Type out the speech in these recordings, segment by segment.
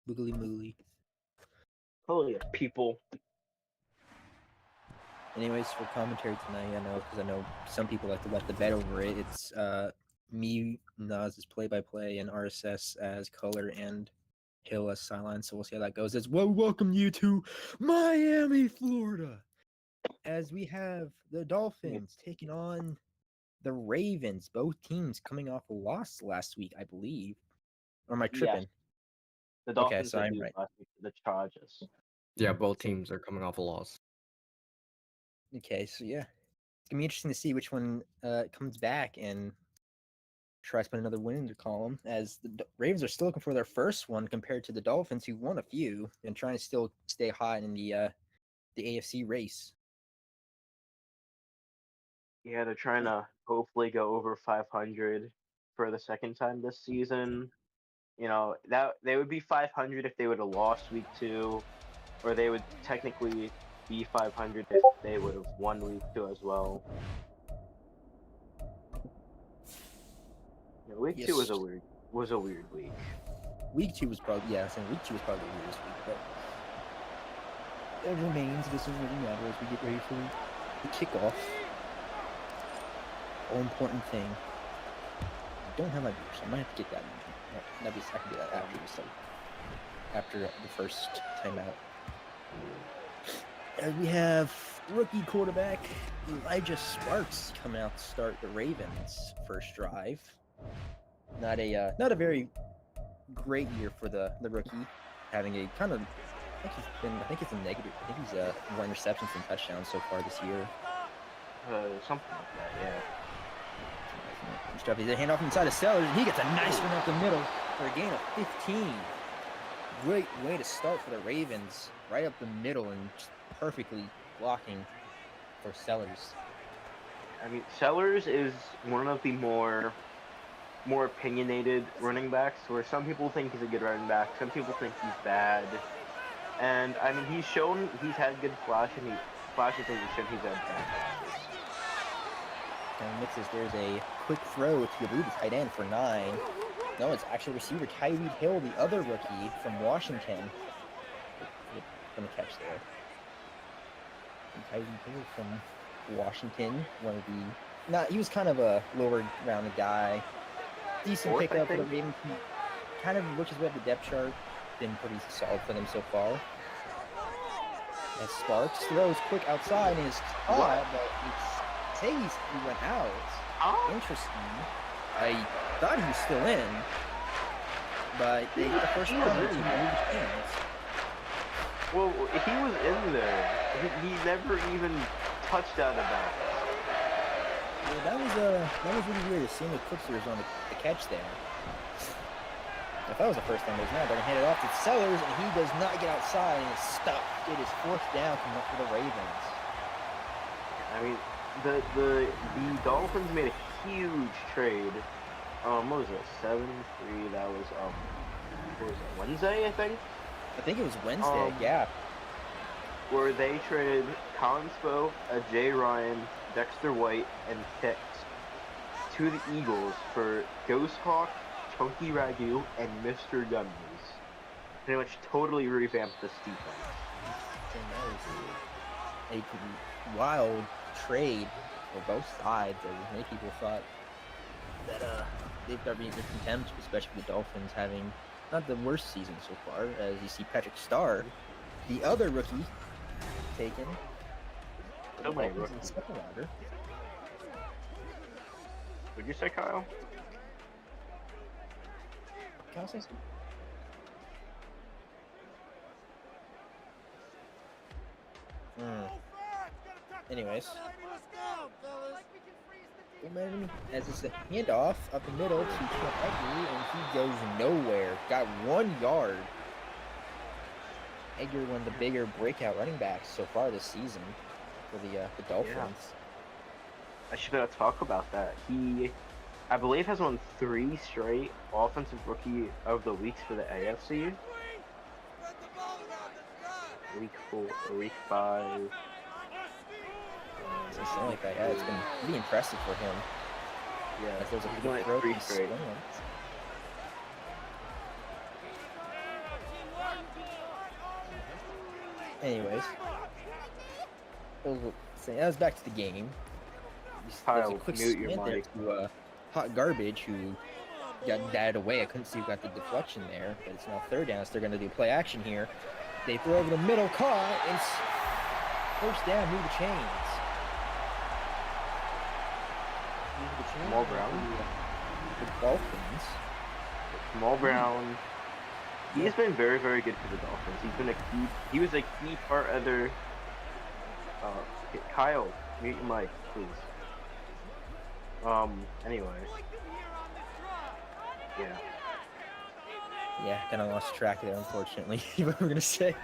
Boogly moogly. Oh yeah, people. Anyways, for commentary tonight, because I know some people like to let the bet over it. It's me, Nas as play-by-play, and RSS as color, and Hill as sideline. So we'll see how that goes. As well, welcome you to Miami, Florida, as we have the Dolphins taking on the Ravens. Both teams coming off a loss last week, I believe. Or am I tripping? Yes. The Okay, Dolphins so I'm did right. last week to the Chargers. Yeah, both teams are coming off a loss. Okay, so yeah, it's gonna be interesting to see which one comes back and tries to put another win in the column, as the Ravens are still looking for their first one compared to the Dolphins, who won a few and trying to still stay hot in the AFC race. Yeah, they're trying to hopefully go over 500 for the second time this season. You know, that they would be 500 if they would have lost week 2, or they would technically be 500 if they would have won week 2 as well. You know, week 2 was a weird week. Week 2 was probably week 2 was probably the weirdest week, but it remains. This doesn't really matter as we get ready for the kickoff. All important thing. I don't have my beer, so I might have to get that. I can do that after the first timeout. And we have rookie quarterback Elijah Sparks coming out to start the Ravens' first drive. Not a very great year for the rookie, having a kind of I think it's a negative. I think he's more interceptions than touchdowns so far this year. Something like that, yeah. He's a handoff inside of Sellers, and he gets a nice one up the middle for a gain of 15. Great way to start for the Ravens, right up the middle and just perfectly blocking for Sellers. I mean, Sellers is one of the more opinionated running backs, where some people think he's a good running back, some people think he's bad. And I mean, he's had good flashes, and he's shown he's had bad flashes. And mixes, there's a quick throw to, I believe, the tight end for 9. No, it's actually receiver Tyreek Hill, the other rookie from Washington. Gonna catch there. And Tyreek Hill from Washington, he was kind of a lower rounded guy. Decent pickup for the Ravens. Kind of works his way up the depth chart. Been pretty solid for them so far. As Sparks throws quick outside and is caught, but he went out. Interesting. I thought he was still in, but they get the first one to move hands. Well, he was in there. He never even touched out of that. Yeah, that was really weird. Seeing the Clippers on the catch there. If that was the first time, there's not. They're gonna hand it off to Sellers, and he does not get outside, and it's stopped. It is 4th down coming up for the Ravens. I mean, the Dolphins made a huge trade. What was it? 7-3. That was what was it, Wednesday, I think. I think it was Wednesday. Yeah. Where they traded Colin Spo, Jay Ryan, Dexter White, and Hicks to the Eagles for Ghost Hawk, Chunky Ragu, and Mr. Gummies. Pretty much totally revamped this defense. That was a wild trade for both sides, as many people thought that they'd start being contempt, especially the Dolphins having not the worst season so far, as you see Patrick Starr, the other rookie, taken. So many rookies. Would you say, Kyle? Can I say something? Anyways. As it's a handoff up the middle to Trent Edgar, and he goes nowhere. Got 1 yard. Edgar, one of the bigger breakout running backs so far this season for the Dolphins. Yeah. I should better talk about that. He, I believe, has won 3 straight offensive rookie of the weeks for the AFC. Week 4, week 5. Something like that. Yeah, it's been really impressive for him. Yeah, as there's a good throw. Anyways, I was back to the game. There's a Kyle, quick mute your sprint there mic. to Hot Garbage, who got batted away. I couldn't see who got the deflection there, but it's now third down, so they're going to do play action here. They throw over the middle, caught, and first down, move the chains. Jamal Brown? The Dolphins. Jamal Brown. He's been very, very good for the Dolphins. He was a key part of their. Kyle, mute your mic, please. Anyway. Yeah. Yeah, kind of lost track of it, unfortunately. What we're gonna say,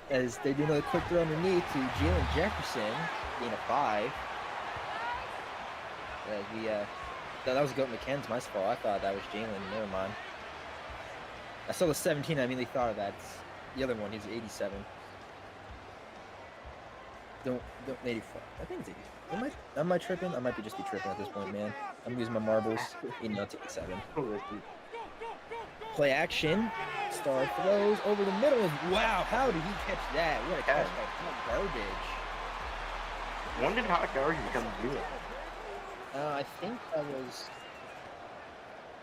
as they do another quick throw underneath to Jalen Jefferson, gain of 5. That was Goat McKenn's my fault. I thought that was Jalen. Never mind. I saw the 17. I immediately thought of that. The other one, he's 87. Don't 84. I think it's 84. Am I tripping? I might just be tripping at this point, man. I'm using my marbles. It's 87. Play action. Star throws over the middle. Wow, how did he catch that? What a catch by Hot Garbage. When did Hot Garbage become good? I think that was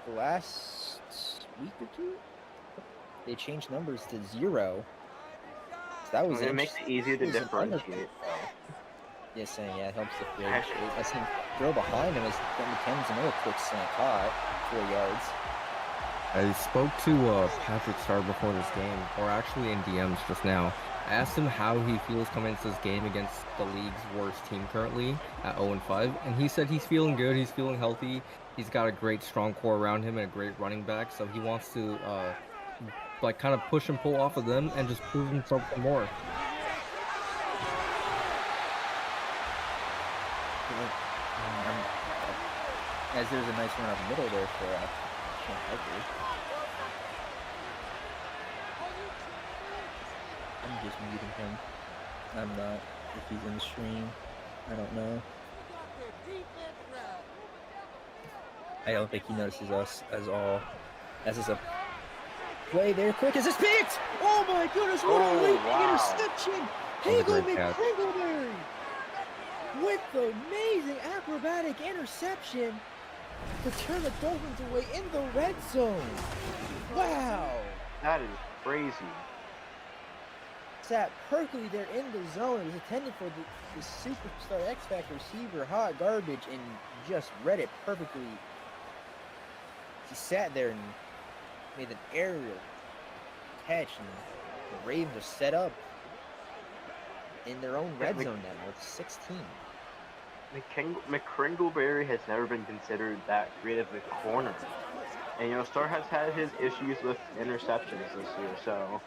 the last week or two. They changed numbers to 0. So that was It makes it easier to differentiate. Yeah, saying it helps differentiate. I think throw behind him is McKenn's another quick slant caught, 4 yards. I spoke to Patrick Starr before this game, or actually in DMs just now. I asked him how he feels coming into this game against the league's worst team currently at 0-5, and he said he's feeling good, he's feeling healthy, he's got a great strong core around him and a great running back, so he wants to kind of push and pull off of them and just prove himself some more. As there's a nice run up the middle there for Sean Harper. I'm just muting him. I'm not. If he's in the stream, I don't know. I don't think he notices us as all. As is a play there. Quick as it's picked! Oh my goodness, what a leaping interception! Hagel McCringleberry with the amazing acrobatic interception to turn the Dolphins away in the red zone. Wow! That is crazy. Sat perfectly there in the zone. It was intended for the superstar X-Factor receiver, Hot Garbage, and just read it perfectly. He sat there and made an aerial catch, and the Ravens are set up in their own red zone now. It's 16. McCringleberry has never been considered that great of a corner. And, Starr has had his issues with interceptions this year, so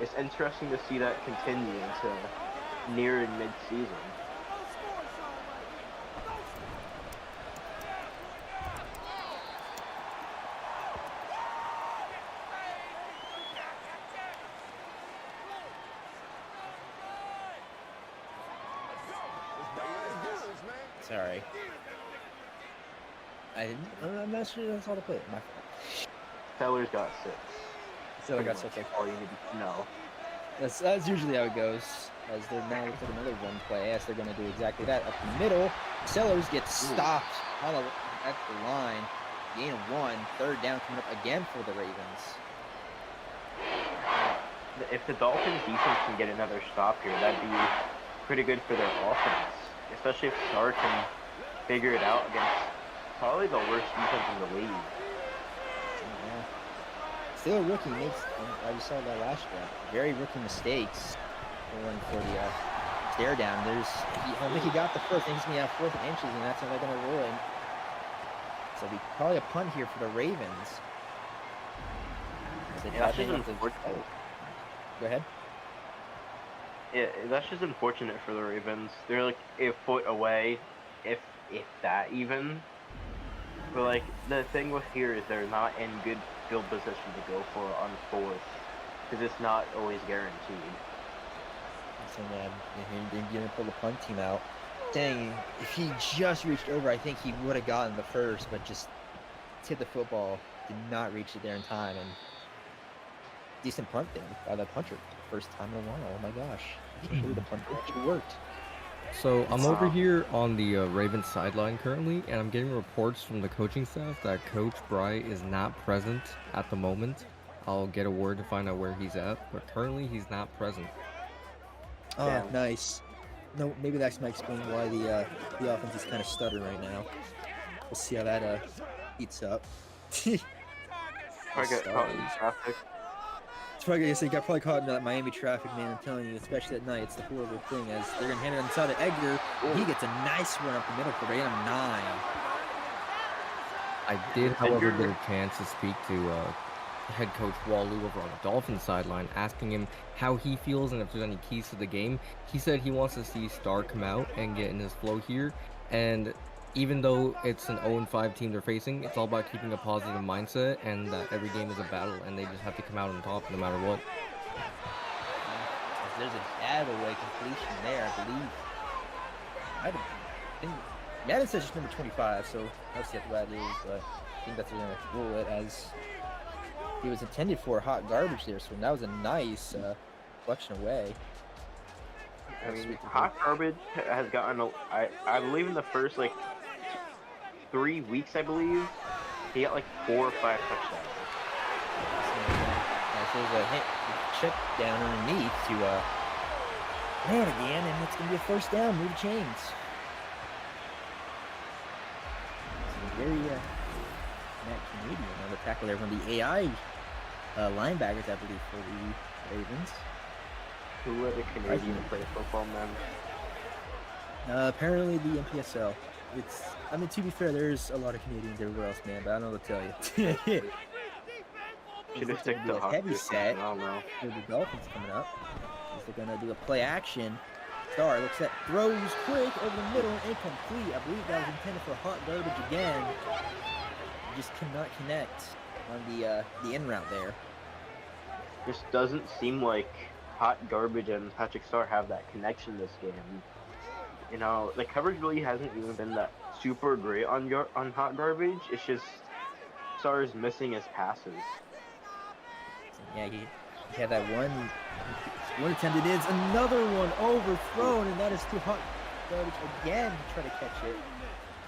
it's interesting to see that continue into near and mid-season. Sorry. I'm not sure that's all the play. My fault. Feller's got 6. So I got such all you need to know. That's usually how it goes. As they're now looking at another run play, as they're going to do exactly that. Up the middle, Sellers gets stopped at the line. Gain of 1. Third down coming up again for the Ravens. If the Dolphins defense can get another stop here, that'd be pretty good for their offense. Especially if Starr can figure it out against probably the worst defense in the league. Yeah. Still a rookie makes, I just saw that last year. Very rookie mistakes for the stare down. I don't think he got the first. I think he's going to have 4th inches, and that's how they're going to roll in. So it'll be probably a punt here for the Ravens. That's just unfortunate. Go ahead. Yeah, that's just unfortunate for the Ravens. They're like a foot away, if that even. But like the thing with here is they're not in good field position to go for on 4th, because it's not always guaranteed. So they're going to pull the punt team out. Dang, if he just reached over, I think he would have gotten the first, but just hit the football, did not reach it there in time, and decent punt there by the punter. First time in a while. Oh my gosh. Actually, the punt actually worked. So I'm over Wow. here on the Ravens sideline currently, and I'm getting reports from the coaching staff that Coach Bry is not present at the moment. I'll get a word to find out where he's at, but currently he's not present. Oh, Damn. nice. No, maybe that might explain why the offense is kind of stuttering right now. We'll see how that heats up. Probably got caught in traffic. It's probably, he got probably caught in that Miami traffic, man. I'm telling you, especially at night, it's the horrible thing. As they're gonna hand it inside of Edgar, he gets a nice run up the middle for him 9. I did, however, get a chance to speak to head coach Walu over on the Dolphins sideline, asking him how he feels and if there's any keys to the game. He said he wants to see Star come out and get in his flow here, and even though it's an 0-5 team they're facing, it's all about keeping a positive mindset and that every game is a battle and they just have to come out on top no matter what. There's a bad away completion there, I believe. I think Madden says it's number 25, so let's see what that is, but I think that's what they're gonna rule it as he was intended for hot garbage there, so that was a nice collection away. I mean, hot garbage has gotten, I believe in the first, like, 3 weeks, I believe, he got, like, 4 or 5 touchdowns. So there's a hit check down underneath to man again, and it's going to be a first down, move the chains. So very Matt Canadian on the tackle there, one of the AI linebackers, I believe, for the Ravens. Who let a Canadian play football, man? Apparently the MPSL. I mean, to be fair, there's a lot of Canadians everywhere else, man, but I don't know what to tell you. Should have stick to heavy set. I don't know. For the Dolphins coming up. They're going to do a play action. Star looks at, throws quick over the middle, incomplete. I believe that was intended for hot garbage again. Just cannot connect on the in route there. Just doesn't seem like hot garbage and Patrick Star have that connection this game. You know, the coverage really hasn't even been that super great on hot garbage. It's just Star is missing his passes. Yeah, he had that one attempt. It is another one overthrown, and that is too hot garbage again to try to catch it.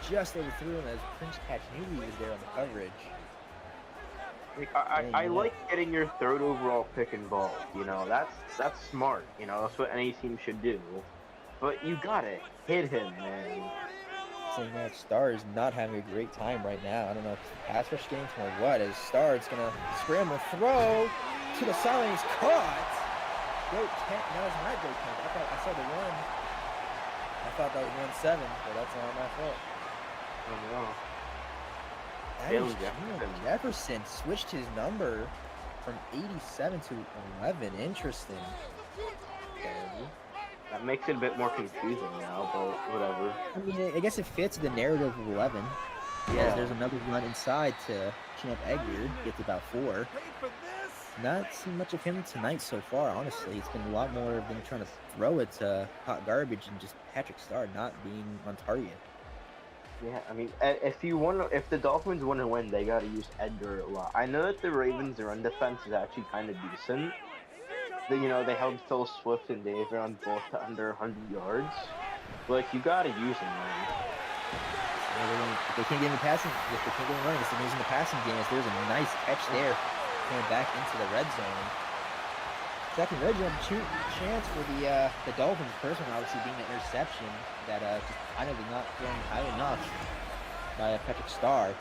Just overthrew him as Prince Catch knew he was there on the coverage. Like, I like getting your 3rd overall pick involved. You know, that's smart. You know, that's what any team should do. But you gotta hit him, man. Saying that Star is not having a great time right now. I don't know if it's the pass rush game or what. As Star is gonna scramble, throw to the sideline. He's caught. Great catch. No, it's not a great catch. I saw the one. I thought that was 1-7, but that's not my fault. I don't know. That is Jefferson switched his number from 87 to 11. Interesting. That makes it a bit more confusing now, but whatever. I mean, I guess it fits the narrative of 11. Yeah, there's another run inside to Champ Edgar. Gets about 4. Not seen much of him tonight so far, honestly. It's been a lot more of them trying to throw it to hot garbage and just Patrick Star not being on target. Yeah, I mean, if the Dolphins want to win, they got to use Edgar a lot. I know that the Ravens' run defense is actually kind of decent. You know, they held Phil Swift and Dave on both to under 100 yards. But, like, you got to use them, man. If they can't get in the passing, if they can't get in running, it's amazing the passing game. There's a nice catch there, coming back into the red zone. Second red zone chance for the Dolphins. First one obviously being an interception that just kind of not thrown high enough by Patrick Star.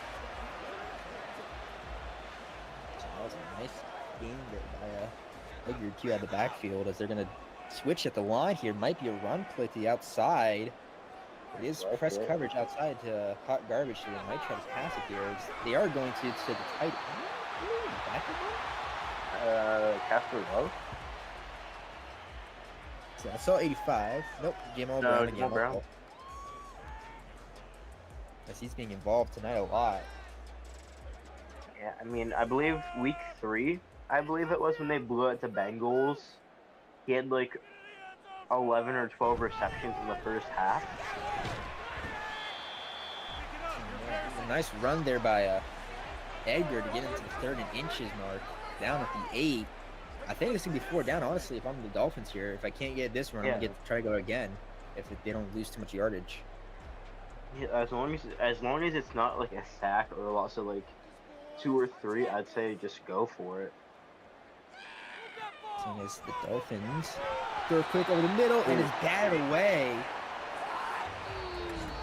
So that was a nice game there by Edgar Q out of the backfield as they're going to switch at the line here. Might be a run play to the outside. It is press coverage outside to hot garbage, so they might try to pass it here. They are going to the tight end. Casper Love? So I saw 85. Nope, Jamal Brown again. Brown. As he's being involved tonight a lot. Yeah, I mean, I believe week 3, I believe it was when they blew it to Bengals. He had like 11 or 12 receptions in the first half. A nice run there by Edgar to get into the 3rd and inches mark. Down at the 8. I think it's gonna be 4 down. Honestly, if I'm the Dolphins here, if I can't get this run, I'm Yeah. gonna try to go again. If they don't lose too much yardage. Yeah, as long as it's not like a sack or loss of like 2 or 3, I'd say just go for it. Seeing as the Dolphins throw quick over the middle and is batted away.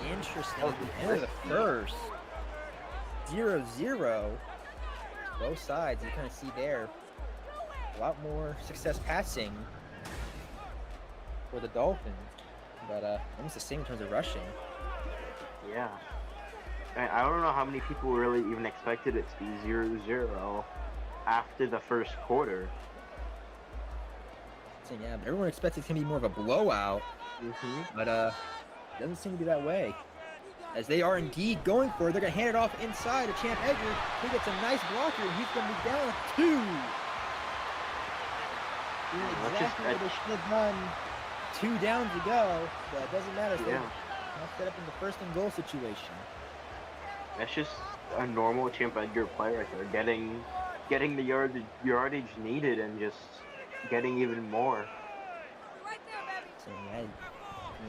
Interesting. At the end of the first, 0-0. Both sides, you kind of see there a lot more success passing for the Dolphins, but almost the same in terms of rushing. Yeah. I don't know how many people really even expected it to be 0-0 after the first quarter. So yeah, everyone expects it's gonna be more of a blowout, but it doesn't seem to be that way. As they are indeed going for it, they're gonna hand it off inside to Champ Edgar. He gets a nice blocker, and he's gonna be down 2. Doing exactly what they should have done 2 downs ago, but it doesn't matter. They set up in the first and goal situation. That's just a normal Champ Edgar play right there, getting the yardage needed and just getting even more. So yeah,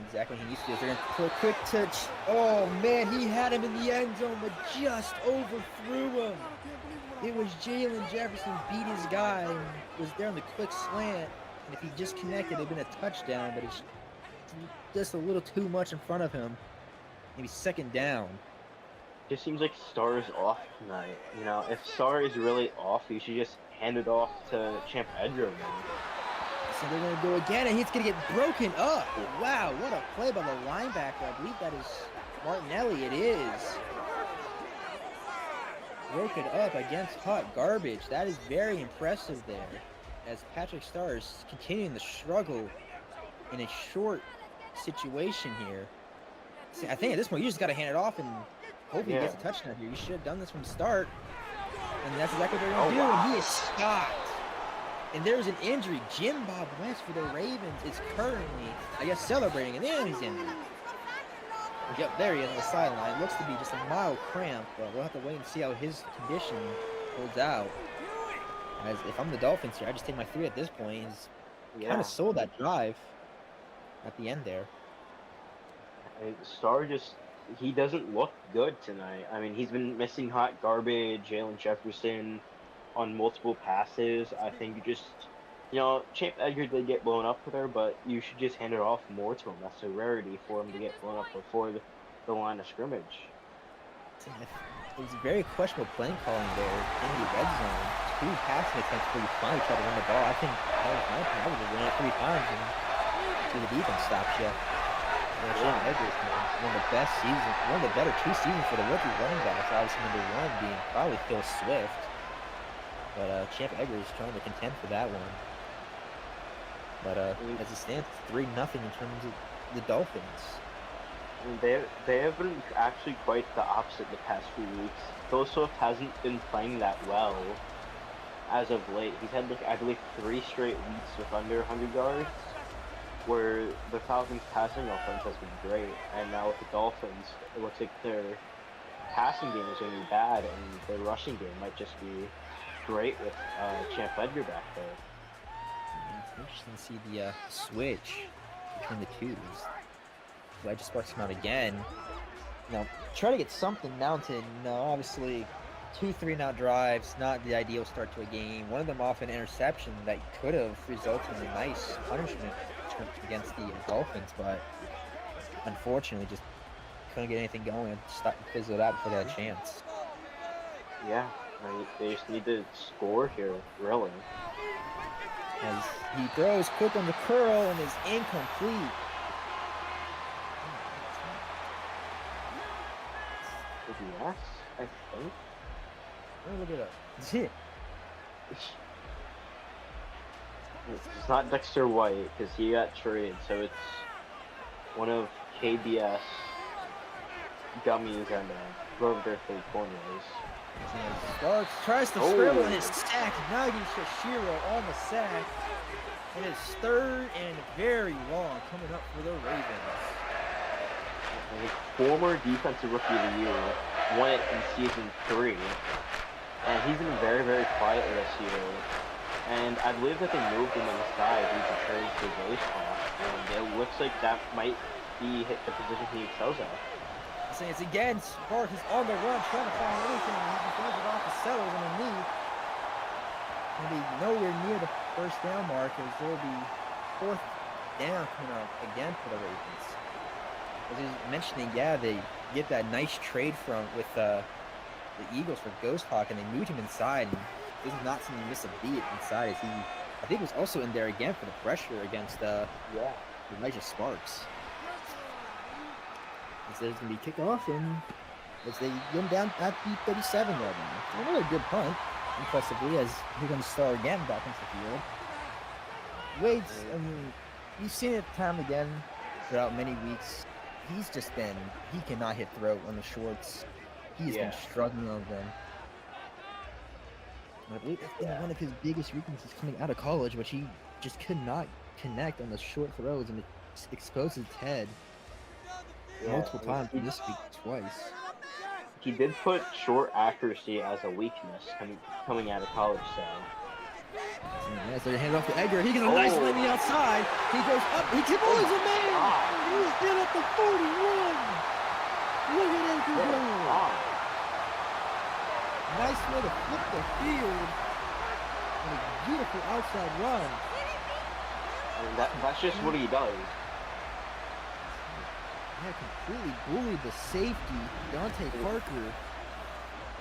exactly what he used to do. They're gonna throw a quick touch. Oh man, he had him in the end zone, but just overthrew him. It was Jalen Jefferson beat his guy and was there on the quick slant. And if he just connected, it'd been a touchdown, but it's just a little too much in front of him. Maybe second down. Just seems like Star is off tonight. You know, if Star is really off, you should just hand it off to Champ Edgar. So they're going to go again, and he's going to get broken up. Wow, what a play by the linebacker. I believe that is Martinelli. It is. Broken up against hot garbage. That is very impressive there. As Patrick Star is continuing to struggle in a short situation here. See, I think at this point, you just got to hand it off and hope he gets a touchdown here. You should have done this from the start. And that's exactly what they're going to do. Wow. And he is stopped. And there's an injury. Jim Bob West for the Ravens is currently, I guess, celebrating. And then he's injured. Yep, there he is on the sideline. Looks to be just a mild cramp, but we'll have to wait and see how his condition holds out. As if I'm the Dolphins here, I just take my 3 at this point. He's kind of sold that drive at the end there. Star he doesn't look good tonight. I mean, he's been missing hot garbage, Jalen Jefferson on multiple passes. I think Champ Edgar did get blown up there, but you should just hand it off more to him. That's a rarity for him to get blown up before the line of scrimmage. It was very questionable playing calling there in the red zone. 2 passing attempts where you finally try to run the ball. I think that was my opinion. I would have run it 3 times and the defense stops you. Champ Edgar's one of the best seasons, one of the better 2 seasons for the rookie running backs. Obviously, number 1 being probably Phil Swift. But Champ Edgar is trying to contend for that one. But as it stands, 3-0 in terms of the Dolphins. They have been actually quite the opposite the past few weeks. Phil Swift hasn't been playing that well as of late. He's had, I believe, 3 straight weeks with under 100 yards, where the Falcons' passing offense has been great. And now with the Dolphins, it looks like their passing game is going to be bad, and their rushing game might just be great with Champ Edgar back there. It's interesting to see the switch between the 2s. Elijah Sparks come out again. Now, try to get something mounted. No, obviously, 2 3-and-out drives, not the ideal start to a game. One of them off an interception that could have resulted in a nice punishment against the Dolphins, but unfortunately, just couldn't get anything going and fizzled out before they had a chance. Yeah, they just need to score here, really. As he throws quick on the curl and is incomplete. Yes, I think. Let me look it up. It's not Dexter White because he got traded, so it's one of KBS gummies and whoever their 3rd corner is. Starks tries to scramble and is sacked. Nagi Shashiro on the sack. And it's 3rd and very long coming up for the Ravens. Former defensive rookie of the year, won it in season 3, and he's been very, very quiet this year. And I believe that they moved him inside due to trade to Ghost Hawk, and it looks like that might be the position he excels at. Saying it's again, Spark is on the run, trying to find anything. He throws it off the Sellers underneath. And be nowhere near the first down mark, as there will be fourth down coming up again for the Ravens. As he was mentioning, yeah, they get that nice trade with the Eagles for Ghost Hawk, and they moved him inside. And this is not something to miss a beat inside, as he, I think, was also in there again for the pressure against Elijah Sparks. As there's going to be kickoff, and as they get him down at the 37-yard line. Another good punt, impressively, as here comes Star again back into the field. Wade's, I mean, you've seen it time again throughout many weeks. He's just been, he cannot hit throw on the shorts. He's been struggling on them. I believe that's been one of his biggest weaknesses coming out of college, which he just could not connect on the short throws, and it exposed his head multiple times this week, twice. He did put short accuracy as a weakness coming out of college, so. Yeah, so they hand off to Edgar. He gets a nice landing outside. He goes up. He deploys a man. He's been at the 41. Look at Edgar go. Nice way to flip the field. And a beautiful outside run. And that's just what he does. Yeah, completely bullied the safety, Dante Parker,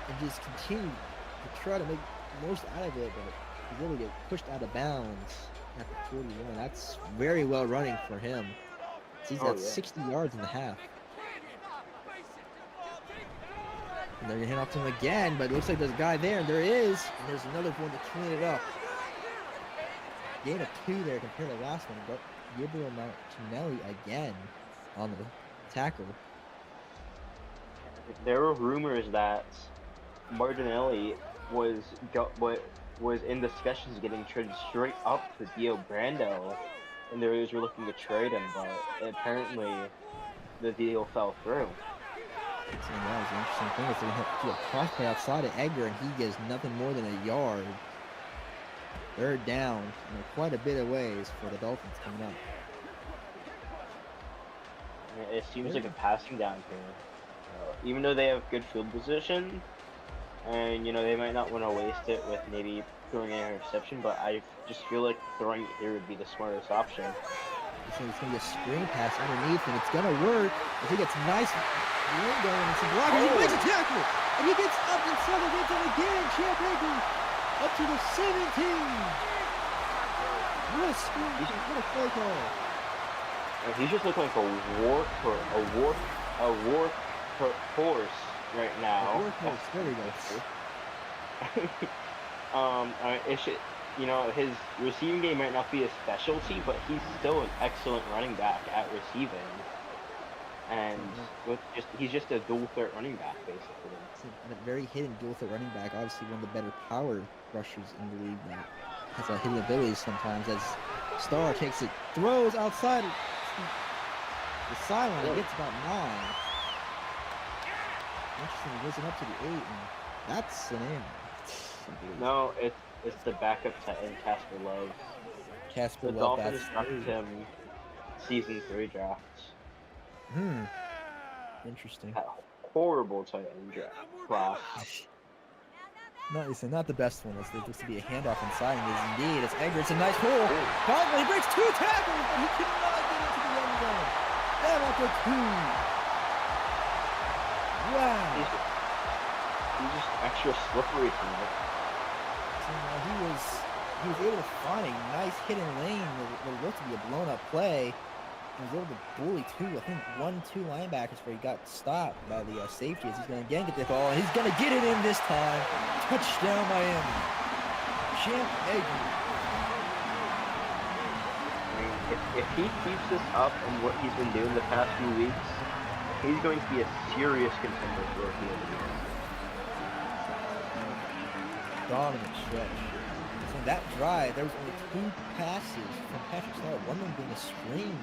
and just continued to try to make the most out of it, but he really get pushed out of bounds at the 41. That's very well running for him. He's at 60 yards and a half. And they're going to hand off to him again, but it looks like there's a guy there, and there is. And there's another one to clean it up. Gain of 2 there compared to the last one. But Gabriel Martinelli again on the tackle. There were rumors that Martinelli was in discussions getting traded straight up to Dio Brando, and the Raiders were looking to trade him, but apparently the deal fell through. So that was an interesting thing. Is they have a cross play outside of Edgar, and he gets nothing more than a yard. They're down, and quite a bit of ways for the Dolphins coming up. It seems like a passing down here. Even though they have good field position, and they might not want to waste it with maybe throwing an interception, but I just feel like throwing it here would be the smartest option. It's going to be a screen pass underneath, and it's going to work. I think it's nice window, and it's a block, and he makes a tackle, and he gets up inside the red zone again. Champ Edgar up to the 17. What a screen! What a play call! He's just looking like a war horse right now. A war horse. There we go. It should, his receiving game might not be a specialty, but he's still an excellent running back at receiving. And he's just a dual threat running back, basically. A very hidden dual threat running back. Obviously, one of the better power rushers in the league that has a hidden abilities sometimes. As Starr takes it, throws outside the sideline, it gets about 9. Interesting, he goes up to the 8, and that's an end. No, it's the backup tight end, Casper Love. Casper the Love, Dolphins drafted him season 3 drafts. Interesting. That horrible tight end draft class. Not the best one. There looks to be a handoff inside, and is indeed. It's Edgar. It's a nice pull. Conley breaks 2 tackles, but he cannot get into the end zone. That up to 2. Wow. He's just extra slippery to me. So, he was able to find a nice hidden lane that looked to be a blown up play. He was able to bully 1-2 linebackers where he got stopped by the safety. As he's going to again get the ball, and he's going to get it in this time. Touchdown Miami. Champ Edgar. If he keeps this up and what he's been doing the past few weeks, he's going to be a serious contender for Rookie of the Year. Dominant stretch. So in that drive, there was only 2 passes from Patrick Starr, one of them being a screen.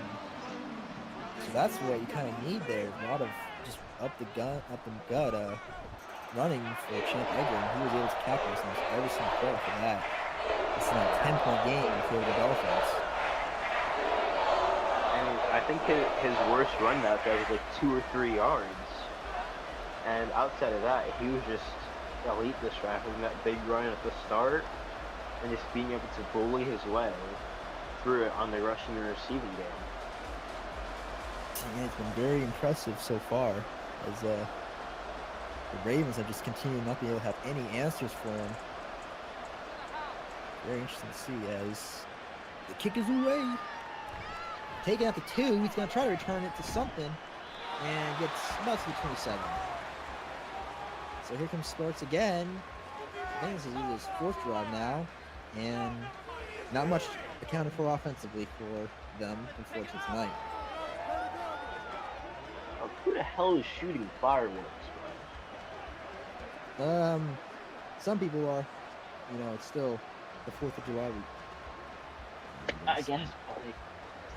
So that's what you kind of need there. A lot of just up the gut, running for Champ Edgar, and he was able to capitalize on every single play for that. This is a 10-point game for the Dolphins. And I think his worst run that was like 2 or 3 yards. And outside of that, he was just elite this draft, having that big run at the start and just being able to bully his way through it on the rushing and receiving game. Yeah, it's been very impressive so far, as the Ravens have just continued not being able to have any answers for him. Very interesting to see as the kick is away. Taking out the 2, he's going to try to return it to something and gets about to the 27. So here comes Sparks again. I think this is his 4th drive now, and not much accounted for offensively for them, unfortunately, tonight. Who the hell is shooting fireworks? Some people are. You know, it's still the 4th of July week. I guess.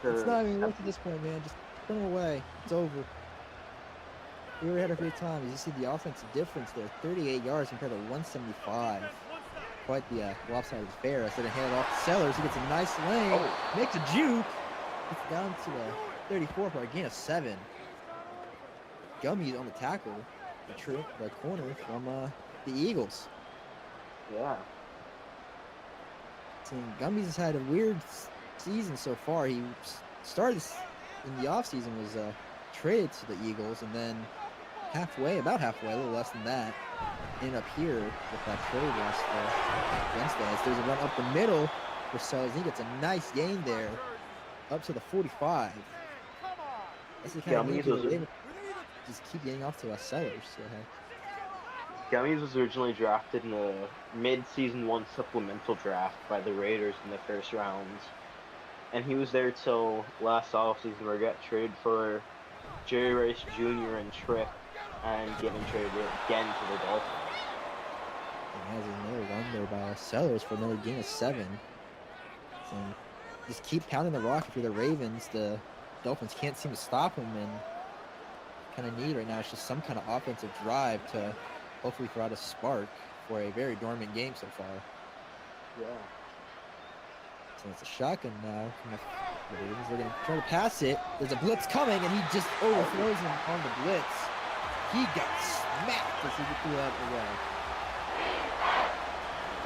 It's not even worth it at this point, man. Just put them away. It's over. We already had a great time. You see the offensive difference there. 38 yards compared to 175. Quite the lopsided affair. I said to hand it off to Sellers. He gets a nice lane. Oh. Makes a juke. Gets down to the 34 for a gain of 7. Gummy on the tackle. The corner from the Eagles. Yeah. Gumby's has had a weird season so far. He started in the offseason, was traded to the Eagles, and then about halfway, a little less than that, ended up here with that trade last Wednesday. There's a run up the middle for Sellers. He gets a nice gain there, up to the 45. That's the kind of game just keep getting off to us Sellers. Go ahead. Gummies was originally drafted in the mid-season 1 supplemental draft by the Raiders in the first rounds. And he was there till last offseason where he got traded for Jerry Rice Jr. and Trick and getting traded again to the Dolphins. And has another run there by Sellers for another gain of 7. So just keep pounding the rock if you're the Ravens. The Dolphins can't seem to stop him, and kind of need right now is just some kind of offensive drive to hopefully throw out a spark for a very dormant game so far. Yeah. So it's a shotgun now. The Ravens are going to try to pass it. There's a blitz coming, and he just overthrows him on the blitz. He got smacked as he threw that away.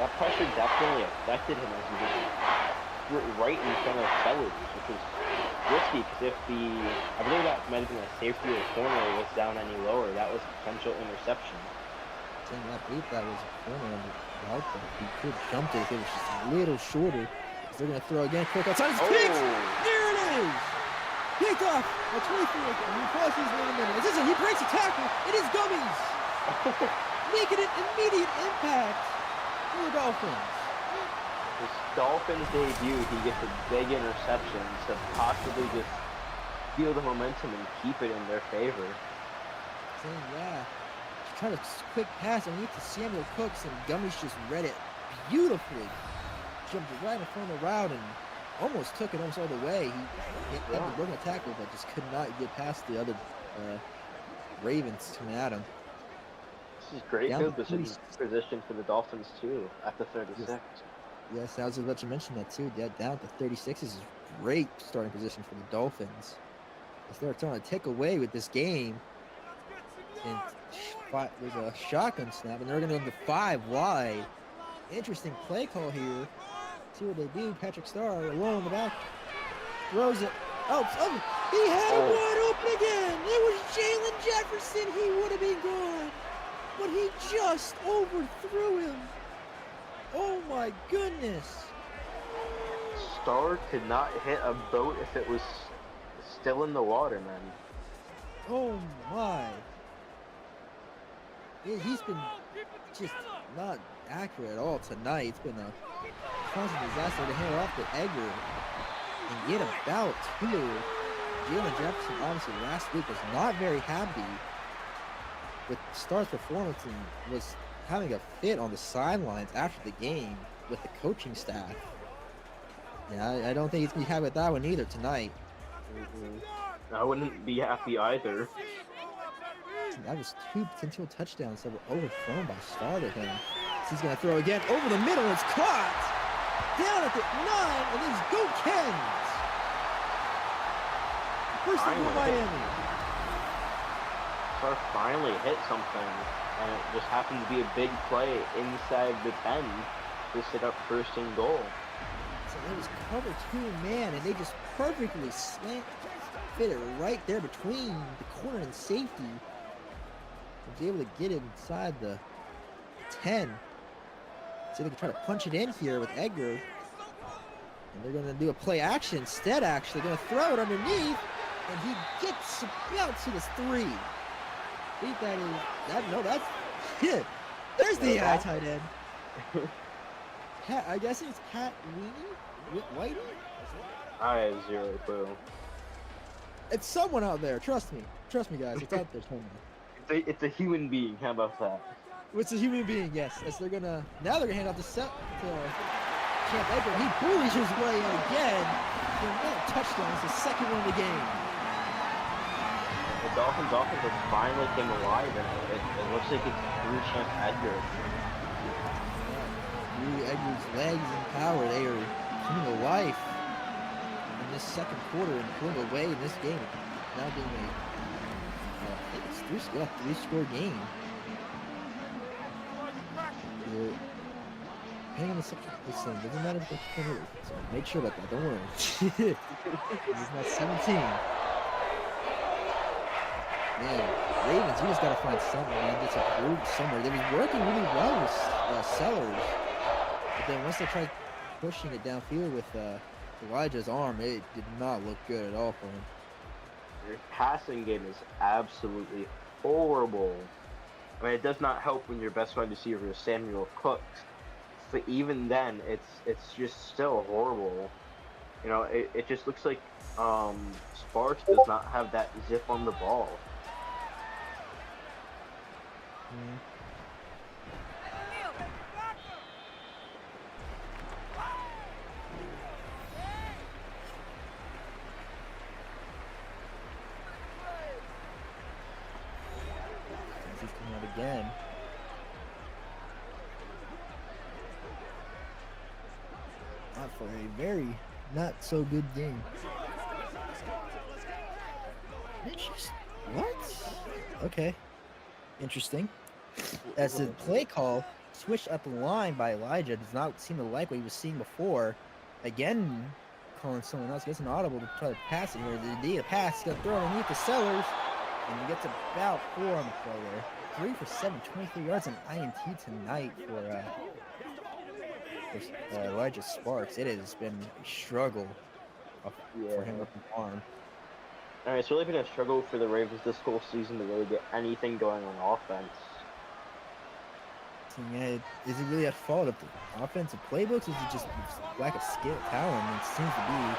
That pressure definitely affected him as he was right in front of Sellers, which was risky because I believe that might have been a safety or corner was down any lower, that was a potential interception. I believe that was a corner on the route, but he could have jumped it if it was just a little shorter. They're going to throw again, quick outside. It's picked! There it is! Picked off at 23. He crosses in a minute. This is it. He breaks a tackle. It is Gummies! Making an immediate impact for the Dolphins. His Dolphins debut, he gets a big interception to possibly just feel the momentum and keep it in their favor. Saying, yeah. Trying to quick pass underneath to Samuel Cooks, and Gummies just read it beautifully. Jumped right in front of the route and almost took it almost all the way. He ended up broken a tackle, but just could not get past the other Ravens coming at him. This is great field position for the Dolphins too at the 36. Yes, I was about to mention that too. Yeah, down to 36 is great starting position for the Dolphins. As they're trying to take away with this game. And there's a shotgun snap, and they're going to go to 5 wide. Interesting play call here. See what they do. Patrick Starr alone in the back. Throws it. Oh, he had him wide open again. It was Jalen Jefferson. He would have been gone. But he just overthrew him. Oh, my goodness. Starr could not hit a boat if it was still in the water, man. Oh, my. He's been just not accurate at all tonight. It's been a constant disaster to hand off to Edgar and get about 2. Jalen Jefferson, obviously, last week was not very happy with Starr's performance and was having a fit on the sidelines after the game with the coaching staff. Yeah, I don't think he's going to be happy with that one either tonight. I wouldn't be happy either. That was 2 potential touchdowns that were overthrown by Starr to him. He's going to throw again over the middle. It's caught. down at the 9, and then go Kens. First and goal, Miami. Star finally hit something, and it just happened to be a big play inside the 10 to set up first and goal. So it was cover 2 man, and they just perfectly fit it right there between the corner and safety. Was able to get it inside the 10. So they can try to punch it in here with Edgar. And they're going to do a play action instead, actually. Going to throw it underneath. And he gets about to the 3. I think that is... No, that's... Yeah. There's the tight end. I guess it's Pat Whitey? I have zero clue. It's someone out there. Trust me. Trust me, guys. It's out there somewhere. It's a human being. How about that? It's a human being, yes. As they're gonna hand off the set to Camp Edgar. He bullies his way in again for another touchdown. It's the second one of the game. The Dolphins' offense has finally came alive, and it looks like it's through Champ Edgar. Through Edgar's legs and power, they are coming to life in this second quarter and pulling away in this game. Now being I think it's three-score game. Hang on a second. Listen, doesn't matter if they're hurt. So make sure about that. Don't worry. This is not 17. Man, Ravens, you just gotta find something, man. Get some groove somewhere. They were working really well with Sellers, but then once they tried pushing it downfield with Elijah's arm, it did not look good at all for him. Your passing game is absolutely horrible. I mean, it does not help when your best wide receiver is Samuel Cooks, but even then, it's just still horrible. You know, it just looks like Sparks does not have that zip on the ball. He's coming out again. Not for a very not so good game. What? Okay. Interesting. As the play call switched up the line by Elijah does not seem to like what he was seeing before. Again, calling someone else, gets an audible to try to pass it here. The idea pass, he's going to throw it underneath the Sellers, and he gets about 4 on the play there. 3 for 7, 23 yards and INT tonight for Elijah Sparks. It has been a struggle for him with the arm. It's really been a struggle for the Ravens this whole season to really get anything going on offense. Yeah, is it really at fault of the offensive playbooks? Or is it just lack of skill, talent? It seems to be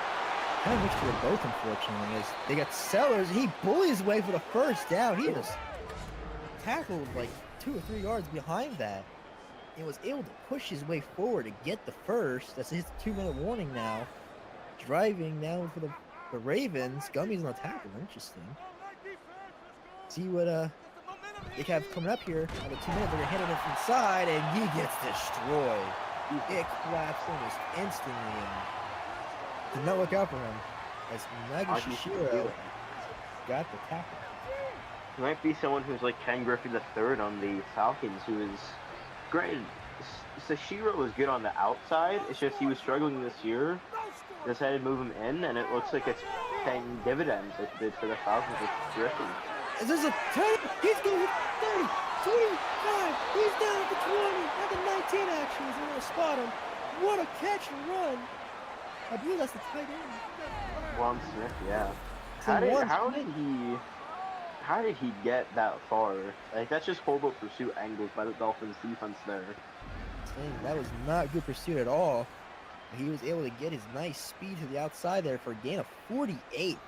kind of mixture of both, unfortunately. As they got Sellers, he bullies his way for the first down. He was tackled like 2 or 3 yards behind that. And was able to push his way forward to get the first. That's his 2-minute warning now. Driving now for the Ravens. Gummy's on tackle. Interesting. See what they have coming up here. At the 2 minutes, they're hitting it from side, and he gets destroyed. It collapsed almost instantly, and did not look out for him. As Nagashishiro got the tackle. He might be someone who's like Ken Griffey III on the Falcons, who is great. Sashiro was good on the outside. It's just he was struggling this year. Decided to move him in, and it looks like it's paying dividends like it did for the Falcons with Griffey. There's a 10. He's going to 30, 25. He's down at the 20, at the 19 actually. He's going to spot him. What a catch and run. I believe that's the tight end. Juan Smith, yeah. How did he get that far? Like, that's just hold up pursuit angles by the Dolphins defense there. That was not good pursuit at all. He was able to get his nice speed to the outside there for a gain of 48.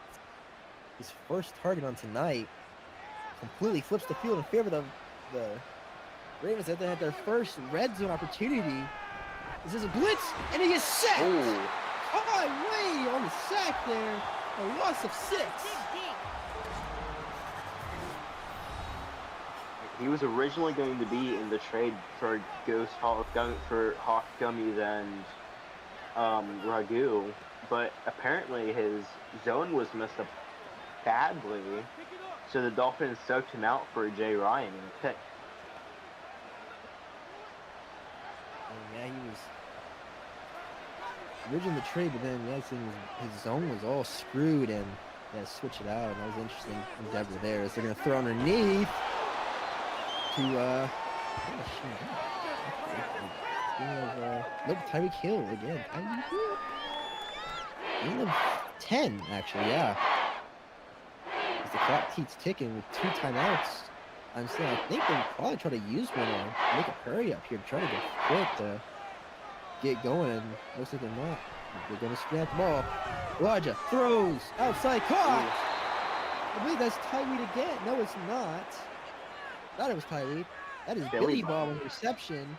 His first target on tonight. Completely flips the field in favor of the Ravens that they had their first red zone opportunity. This is a blitz, and he gets sacked. High way on the sack there. A loss of 6. He was originally going to be in the trade for Hawk Gummies and Ragu, but apparently his zone was messed up badly, so the Dolphins soaked him out for Jay Ryan in a pick. And yeah, he was originally the trade, but then yeah, his zone was all screwed and yeah, switch it out. That was an interesting endeavor there. As they're gonna throw underneath to nope, Tyreek Hill again. Tyreek Hill. Gain of 10, actually, yeah. As the clock keeps ticking with 2 timeouts. I think they'll probably try to use one or make a hurry up here to try to get quick to get going. And looks like they're not. They're going to scrap the ball. Elijah throws outside, caught. I believe that's Tyreek again. No, it's not. Thought it was Tyreek. That is Billy Bob on the reception.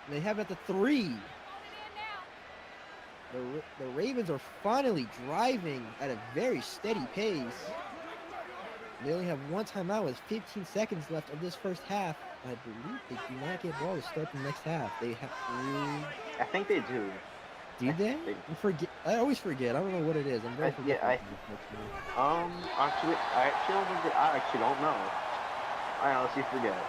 They have it at the 3. The Ravens are finally driving at a very steady pace. They only have 1 timeout with 15 seconds left of this first half. I believe they do not get ball to start the next half. They have I think they do. Do they? I always forget. I don't know what it is. I'm very actually, I actually don't know. I honestly forget.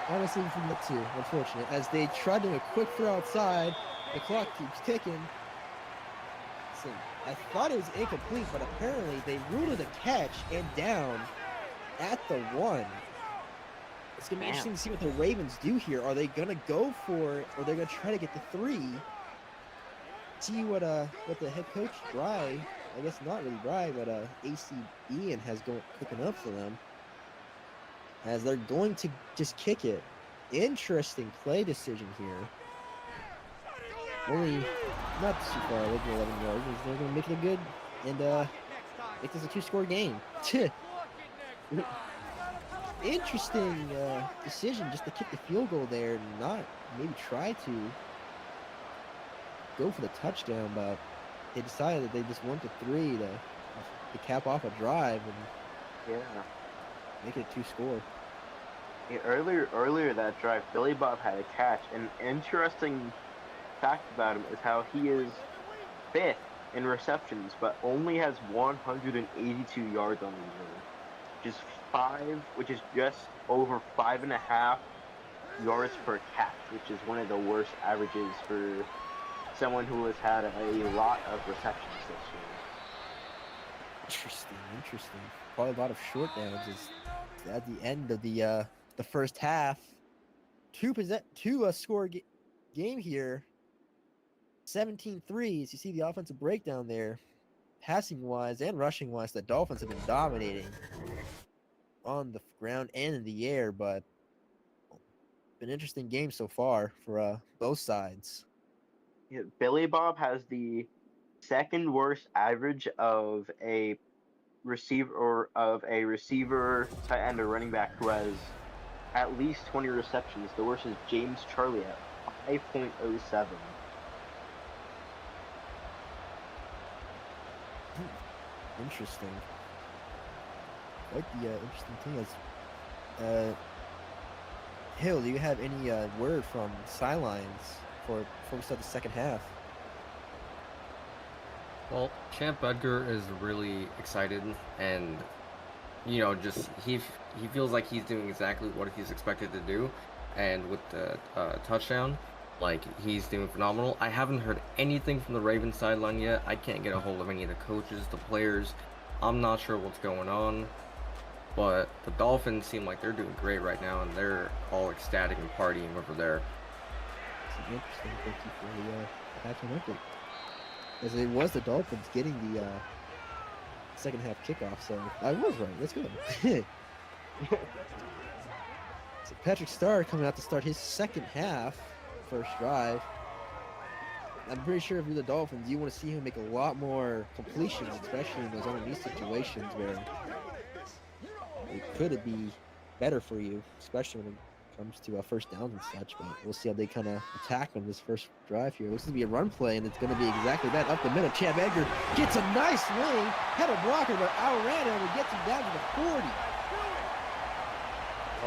Honestly, from the 2, unfortunate. As they try to do a quick throw outside, the clock keeps ticking. So I thought it was incomplete, but apparently they ruled it a catch and down at the 1. It's gonna be interesting to see what the Ravens do here. Are they gonna go for it, or they're gonna try to get the 3? See what the head coach Bry, I guess not really Bry, but AC Ian has cooking up for them. As they're going to just kick it. Interesting play decision here. Only not too far, like 11 yards. They're going to make it a good and make this a 2-score game. Interesting decision just to kick the field goal there and not maybe try to go for the touchdown, but they decided that they just went to 3 to cap off a drive and make it a 2-score. Yeah, earlier that drive, Billy Bob had a catch. An interesting fact about him is how he is 5th in receptions, but only has 182 yards on the year, which is just over 5.5 yards per catch, which is one of the worst averages for someone who has had a lot of receptions this year. Interesting. Probably a lot of short downs is at the end of the first half. 2-score game here. 17-3 as you see the offensive breakdown there. Passing wise and rushing wise, the Dolphins have been dominating on the ground and in the air, but been an interesting game so far for both sides. Yeah, Billy Bob has the 2nd worst average of a receiver, tight end, or running back who has at least 20 receptions. The worst is James Charlie at 5.07. Interesting. Quite the interesting thing is, Hill, do you have any word from sidelines before we start the second half? Well, Champ Edgar is really excited, and just he feels like he's doing exactly what he's expected to do, and with the touchdown, like, he's doing phenomenal. I haven't heard anything from the Ravens sideline yet. I can't get a hold of any of the coaches, the players. I'm not sure what's going on, but the Dolphins seem like they're doing great right now, and they're all ecstatic and partying over there. It's interesting. Thank you for the catching up with. As it was the Dolphins getting the second half kickoff, so I was right. That's good. So Patrick Starr coming out to start his second half, first drive. I'm pretty sure if you're the Dolphins, you want to see him make a lot more completions, especially in those underneath situations where it could be better for you, especially when it comes to first downs and such. But we'll see how they kind of attack on this first drive here. This is going to be a run play, and it's going to be exactly that. Up the middle, Champ Edgar gets a nice lane, had a blocker, but outran him and gets him down to the 40. I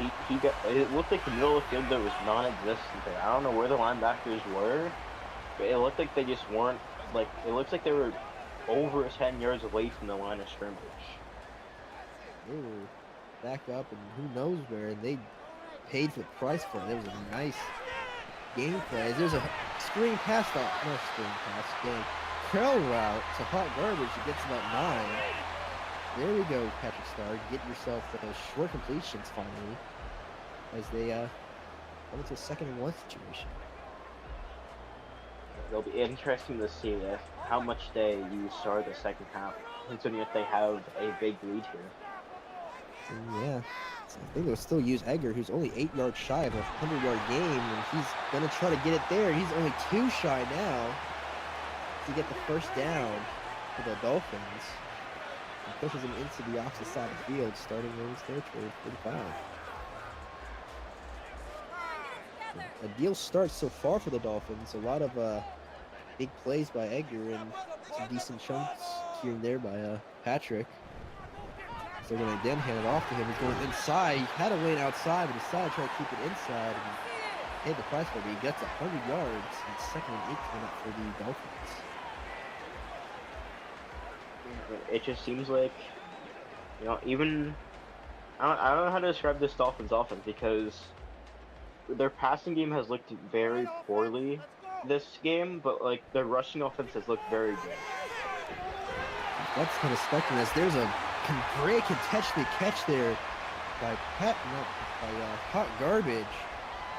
mean, it looked like the middle of the field there was non-existent there. I don't know where the linebackers were, it looked like they just weren't, like, it looks like they were over 10 yards away from the line of scrimmage. They were back up and who knows where, and they paid for the price for it. It was a nice game play. There's a screen pass, no screen pass, game curl route to hot garbage. It gets about 9. There we go, Patrick Starr. Get yourself those short completions finally, as they come into a 2nd and 1 situation. It'll be interesting to see how much they use Starr the second half, considering if they have a big lead here. And yeah, so I think they'll still use Edgar, who's only 8 yards shy of a 100-yard game, and he's gonna try to get it there. He's only 2 shy now to get the first down for the Dolphins. And pushes him into the opposite side of the field, starting in his territory, 45. A deal starts so far for the Dolphins. A lot of big plays by Edgar and some decent chunks here and there by Patrick. So they're going to then hand it off to him. He's going inside. He had a lane outside, but decided to try to keep it inside and paid the price for it. He gets 100 yards and 2nd and 8 coming up for the Dolphins. It just seems like, even I don't know how to describe this Dolphins offense, because their passing game has looked very poorly this game, but like their rushing offense has looked very good. That's kind of spectrum, as there's a great contested catch there by Hot Garbage.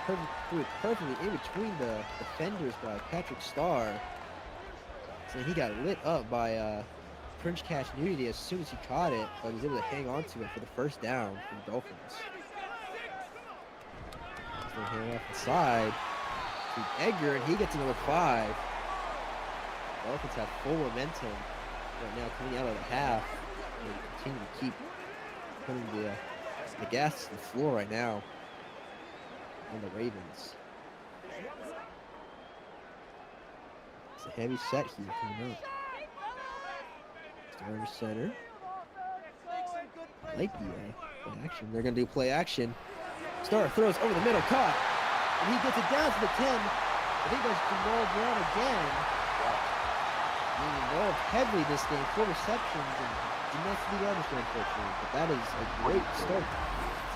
Threw it perfectly in between the defenders by Patrick Starr. So he got lit up by Prince Cash Nudity as soon as he caught it, but was able to hang on to it for the first down for the Dolphins. He's going to hand it off inside to Edgar, and he gets another 5. The Dolphins have full momentum right now coming out of the half. They continue to keep putting the gas to the floor right now on the Ravens. It's a heavy set here coming up. Starter center. Like the play action. They're going to do play action. Starr throws over the middle, caught. And he gets it down to the 10. I think that's Jamal Brown again. Being involved heavily this game, 4 receptions, and did not see the yardage there, unfortunately. But that is a great start.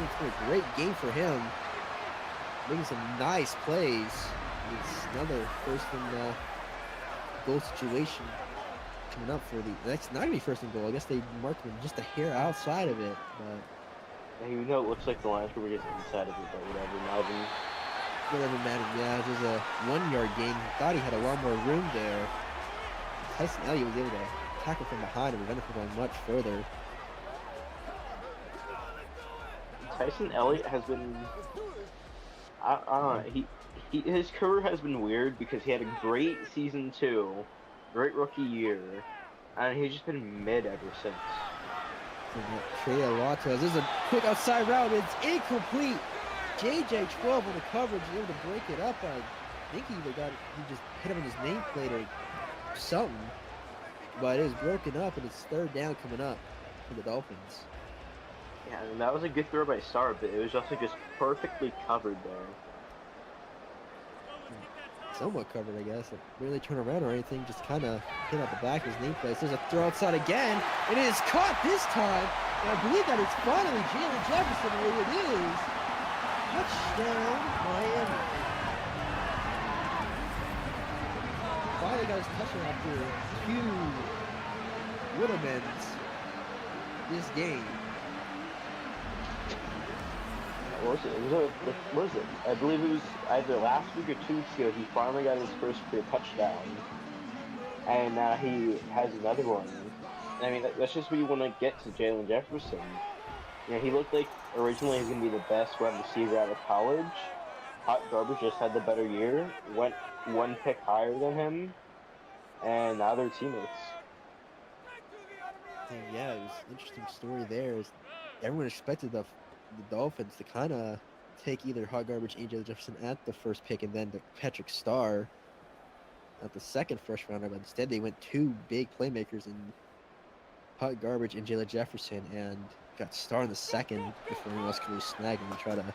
It's been a great game for him. Making some nice plays. It's another first and goal situation coming up for the. That's not gonna be first and goal. I guess they marked him just a hair outside of it, but. Even though it looks like the lines were just inside of it, but whatever, Melvin. Whatever mattered, yeah, it was a 1-yard gain. Thought he had a lot more room there. Tyson Elliott was able to tackle from behind and prevent it from going much further. Tyson Elliott has been, I don't know, his career has been weird because he had a great season 2, great rookie year, and he's just been mid ever since. Trey Alonso, this is a quick outside route, it's incomplete. JJ 12 on the coverage, able to break it up. I think he just hit him on his nameplate or something, but it was broken up, and it's 3rd down coming up for the Dolphins. Yeah, and that was a good throw by Starr, but it was also just perfectly covered there. Somewhat covered, I guess. It really turned around or anything, just kind of hit out the back of his nameplate. There's a throw outside again, and it is caught this time. And I believe that it's finally Jalen Jefferson, where it is. Touchdown, Miami. Finally got his touchdown after 2 Whittemans this game. What was it? I believe it was either last week or 2 weeks ago. He finally got his first career touchdown, and now he has another one. I mean, that's just what you want to get to Jalen Jefferson. He looked like originally he was going to be the best wide receiver out of college. Hot Garbage just had the better year, went 1 pick higher than him, and now they're teammates. Yeah, it was an interesting story there. Everyone expected the Dolphins to kind of take either Hot Garbage and Jalen Jefferson at the first pick and then the Patrick Starr at the second first rounder, but instead they went 2 big playmakers in Hot Garbage and Jalen Jefferson and got Starr in the second before anyone else could really snag him and try to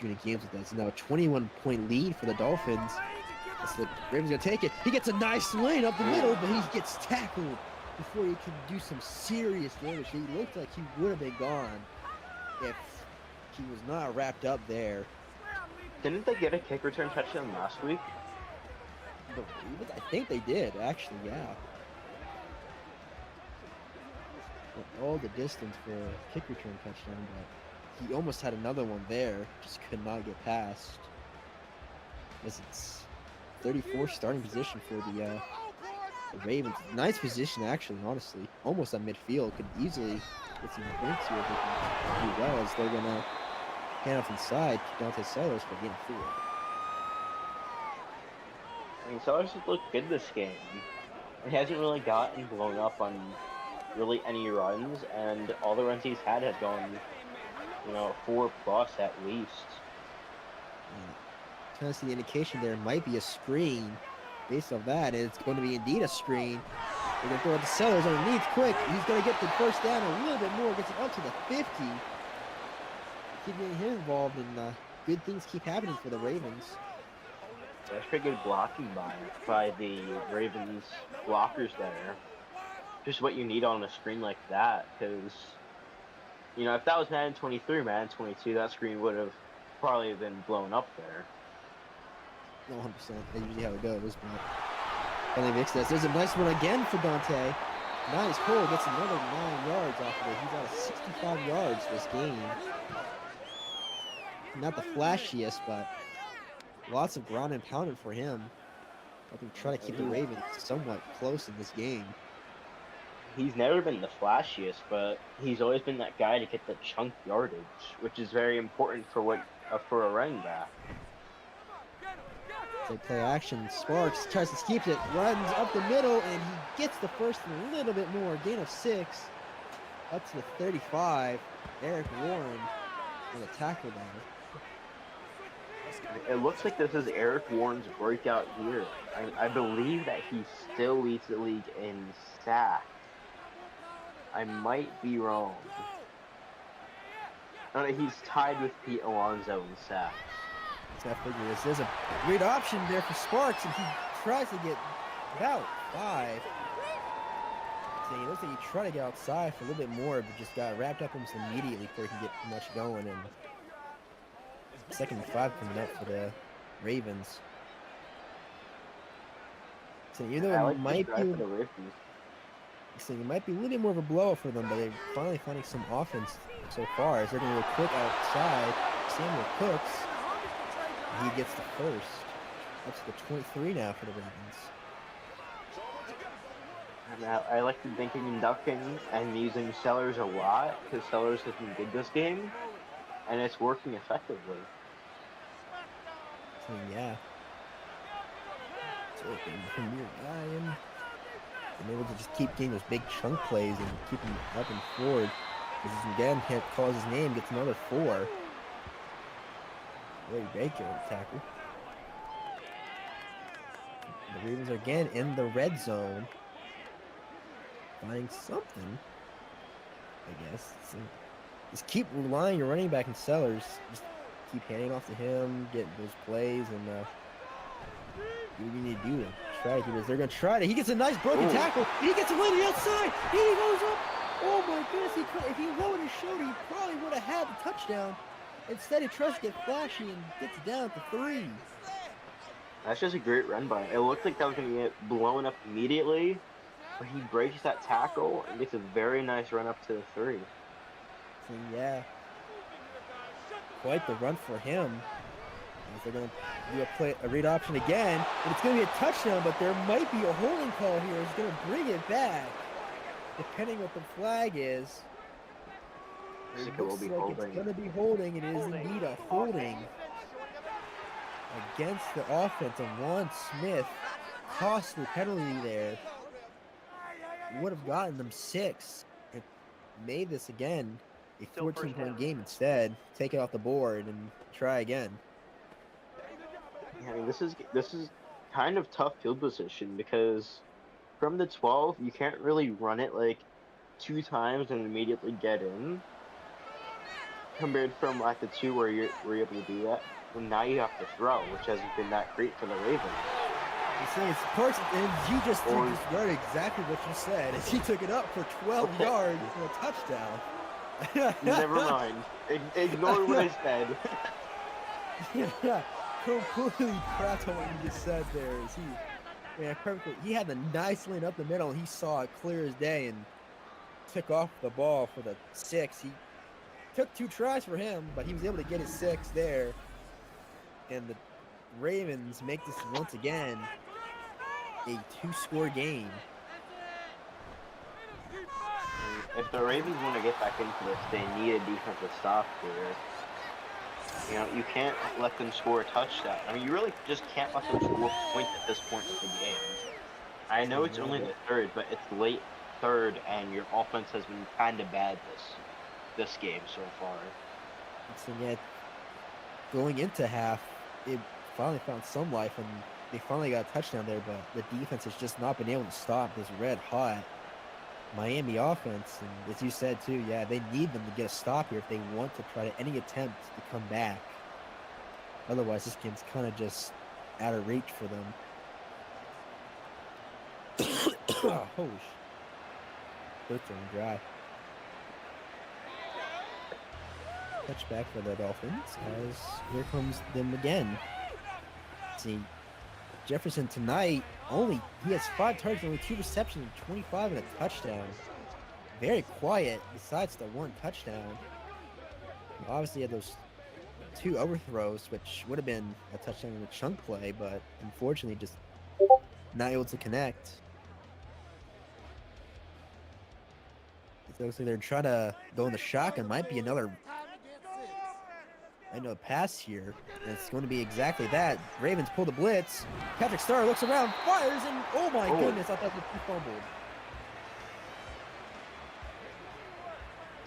win games with that. So now a 21-point lead for the Dolphins. The Ravens gonna take it. He gets a nice lane up the middle, but he gets tackled before he can do some serious damage. He looked like he would have been gone if he was not wrapped up there. Didn't they get a kick return touchdown last week? The Ravens? I think they did, actually, yeah. Went all the distance for a kick return touchdown, but he almost had another one there, just could not get past. As it's 34 starting position for the Ravens. Nice position, actually, honestly. Almost at midfield. Could easily get some points here if they can do well, as they're going to hand off inside to Dante Sellers for getting 4. I mean, Sellers has looked good this game. He hasn't really gotten blown up on really any runs, and all the runs he's had have gone, 4+ at least. Kind of see the indication there might be a screen. Based off that, it's going to be indeed a screen. They're going to throw it to Sellers underneath quick. He's going to get the first down a little bit more. Gets it up to the 50. Keep getting him involved, and good things keep happening for the Ravens. That's pretty good blocking by the Ravens blockers there. Just what you need on a screen like that, because, if that was Madden 23, Madden 22, that screen would have probably been blown up there. 100%. That's usually how it goes, but finally makes this. There's a nice one again for Dante. Nice pull. Gets another 9 yards off of it. He's out of 65 yards this game. Not the flashiest, but lots of ground and pounding for him. I think try to keep the Ravens somewhat close in this game. He's never been the flashiest, but he's always been that guy to get the chunk yardage, which is very important for a running back. They play action. Sparks tries to keep it, runs up the middle, and he gets the first a little bit more. Gain of 6, up to the 35. Eric Warren with a tackle there. It looks like this is Eric Warren's breakout year. I believe that he still leads the league in sacks. I might be wrong. No, he's tied with Pete Alonso in sacks. I figure this. There's a great option there for Sparks, and he tries to get about 5. So he looks like he tried to get outside for a little bit more, but just got wrapped up almost immediately before he can get much going. And 2nd and 5 coming up for the Ravens. So even though it might be, so it might be a little bit more of a blowout for them, but they're finally finding some offense so far. As they're going to go quick outside. Samuel Cooks. He gets the first. Up to the 23 now for the Ravens. I like to thinking and ducking and using Sellers a lot, because Sellers has been good this game, and it's working effectively. So yeah. So Premier Ryan. And able to just keep getting those big chunk plays and keep him up and forward. This is again can't call his name, gets another 4. Very Baker tackle. The Ravens are again in the red zone. Finding something, I guess. So just keep relying on your running back and Sellers. Just keep handing off to him, get those plays, and do what you need to do to try to keep it. They're going to try to. He gets a nice broken tackle, and he gets a lady outside. And he goes up. Oh my goodness! If he lowered his shoulder, he probably would have had the touchdown. Instead, he tries to get flashy and gets down to 3. That's just a great run by him. It looked like that was going to get blown up immediately, but he breaks that tackle and gets a very nice run up to the 3. So yeah, quite the run for him. As they're going to do a read option again, and it's going to be a touchdown, but there might be a holding call here. It's going to bring it back, depending what the flag is. It looks like it's going to be holding. It is indeed a holding against the offense of Juan Smith. Costly penalty there. Would have gotten them 6. It made this again a 14-point game instead. Take it off the board and try again. I mean, this is kind of tough field position, because from the 12 you can't really run it like 2 times and immediately get in. Compared from like the 2 where you're able to do that, and now you have to throw, which hasn't been that great for the Ravens. saying it's Carson, and you just read exactly what you said. As he took it up for 12 yards for a touchdown. Never mind. Ignore what I said. Yeah, completely crapped on what you just said there. Is perfectly. He had the nice lane up the middle, and he saw it clear as day and took off the ball for the 6. He took 2 tries for him, but he was able to get his 6 there. And the Ravens make this once again a 2-score game. If the Ravens want to get back into this, they need a defensive stop here. You know, you can't let them score a touchdown. I mean, you really just can't let them score a point at this point of the game. I know it's only the third, but it's late third, and your offense has been kind of bad this game so far. So yet, going into half, it finally found some life, and they finally got a touchdown there, but the defense has just not been able to stop this red-hot Miami offense. And as you said, too, yeah, they need them to get a stop here if they want to try to any attempt to come back. Otherwise, this game's kind of just out of reach for them. Oh, holy sh! Throat's running dry. Touchback for the Dolphins as here comes them again. See, Jefferson tonight he has 5 targets, only 2 receptions, 25 and a touchdown. Very quiet besides the 1 touchdown. Obviously had those 2 overthrows, which would have been a touchdown in a chunk play, but unfortunately just not able to connect. It looks like they're trying to go in the shotgun. Might be another pass here. And it's going to be exactly that. Ravens pull the blitz. Patrick Starr looks around, fires, and oh my goodness, I thought he fumbled.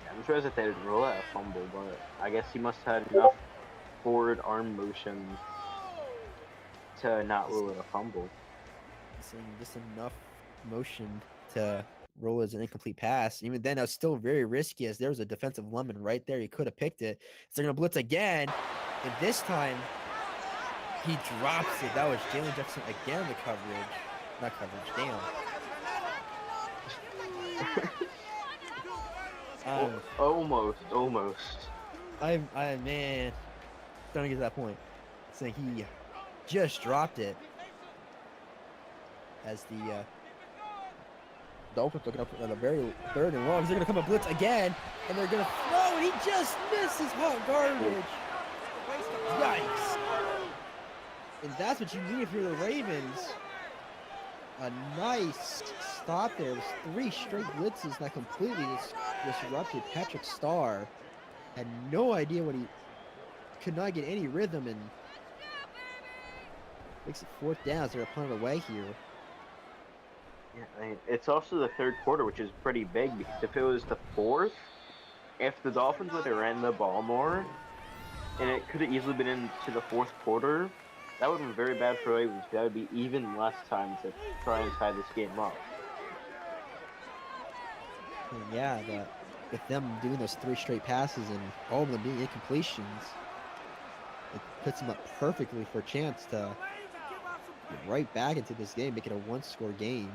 I'm surprised that they didn't roll out a fumble, but I guess he must have had enough forward arm motion to not rule it a fumble. Just enough motion to roll as an incomplete pass. Even then, that was still very risky as there was a defensive lineman right there. He could have picked it. So they're going to blitz again. And this time, he drops it. That was Jalen Jefferson again in the coverage. Not coverage, damn. Almost. Man, starting to get to that point. So he just dropped it as the Dolphins looking up at a very 3rd and long. They're going to come a blitz again, and they're going to throw, and he just misses hot garbage. Yikes. And that's what you need if you're the Ravens. A nice stop there. It was 3 straight blitzes that completely disrupted. Patrick Starr had no idea what he could not get any rhythm, and makes it 4th down as they're upon the way here. Yeah, I mean, it's also the 3rd quarter, which is pretty big, because if it was the 4th, if the Dolphins would have ran the ball more, and it could have easily been into the 4th quarter, that would have been very bad for Ravens. That would be even less time to try and tie this game up. And yeah, with them doing those 3 straight passes and all of them being incompletions, it puts them up perfectly for a chance to get right back into this game, make it a 1-score game.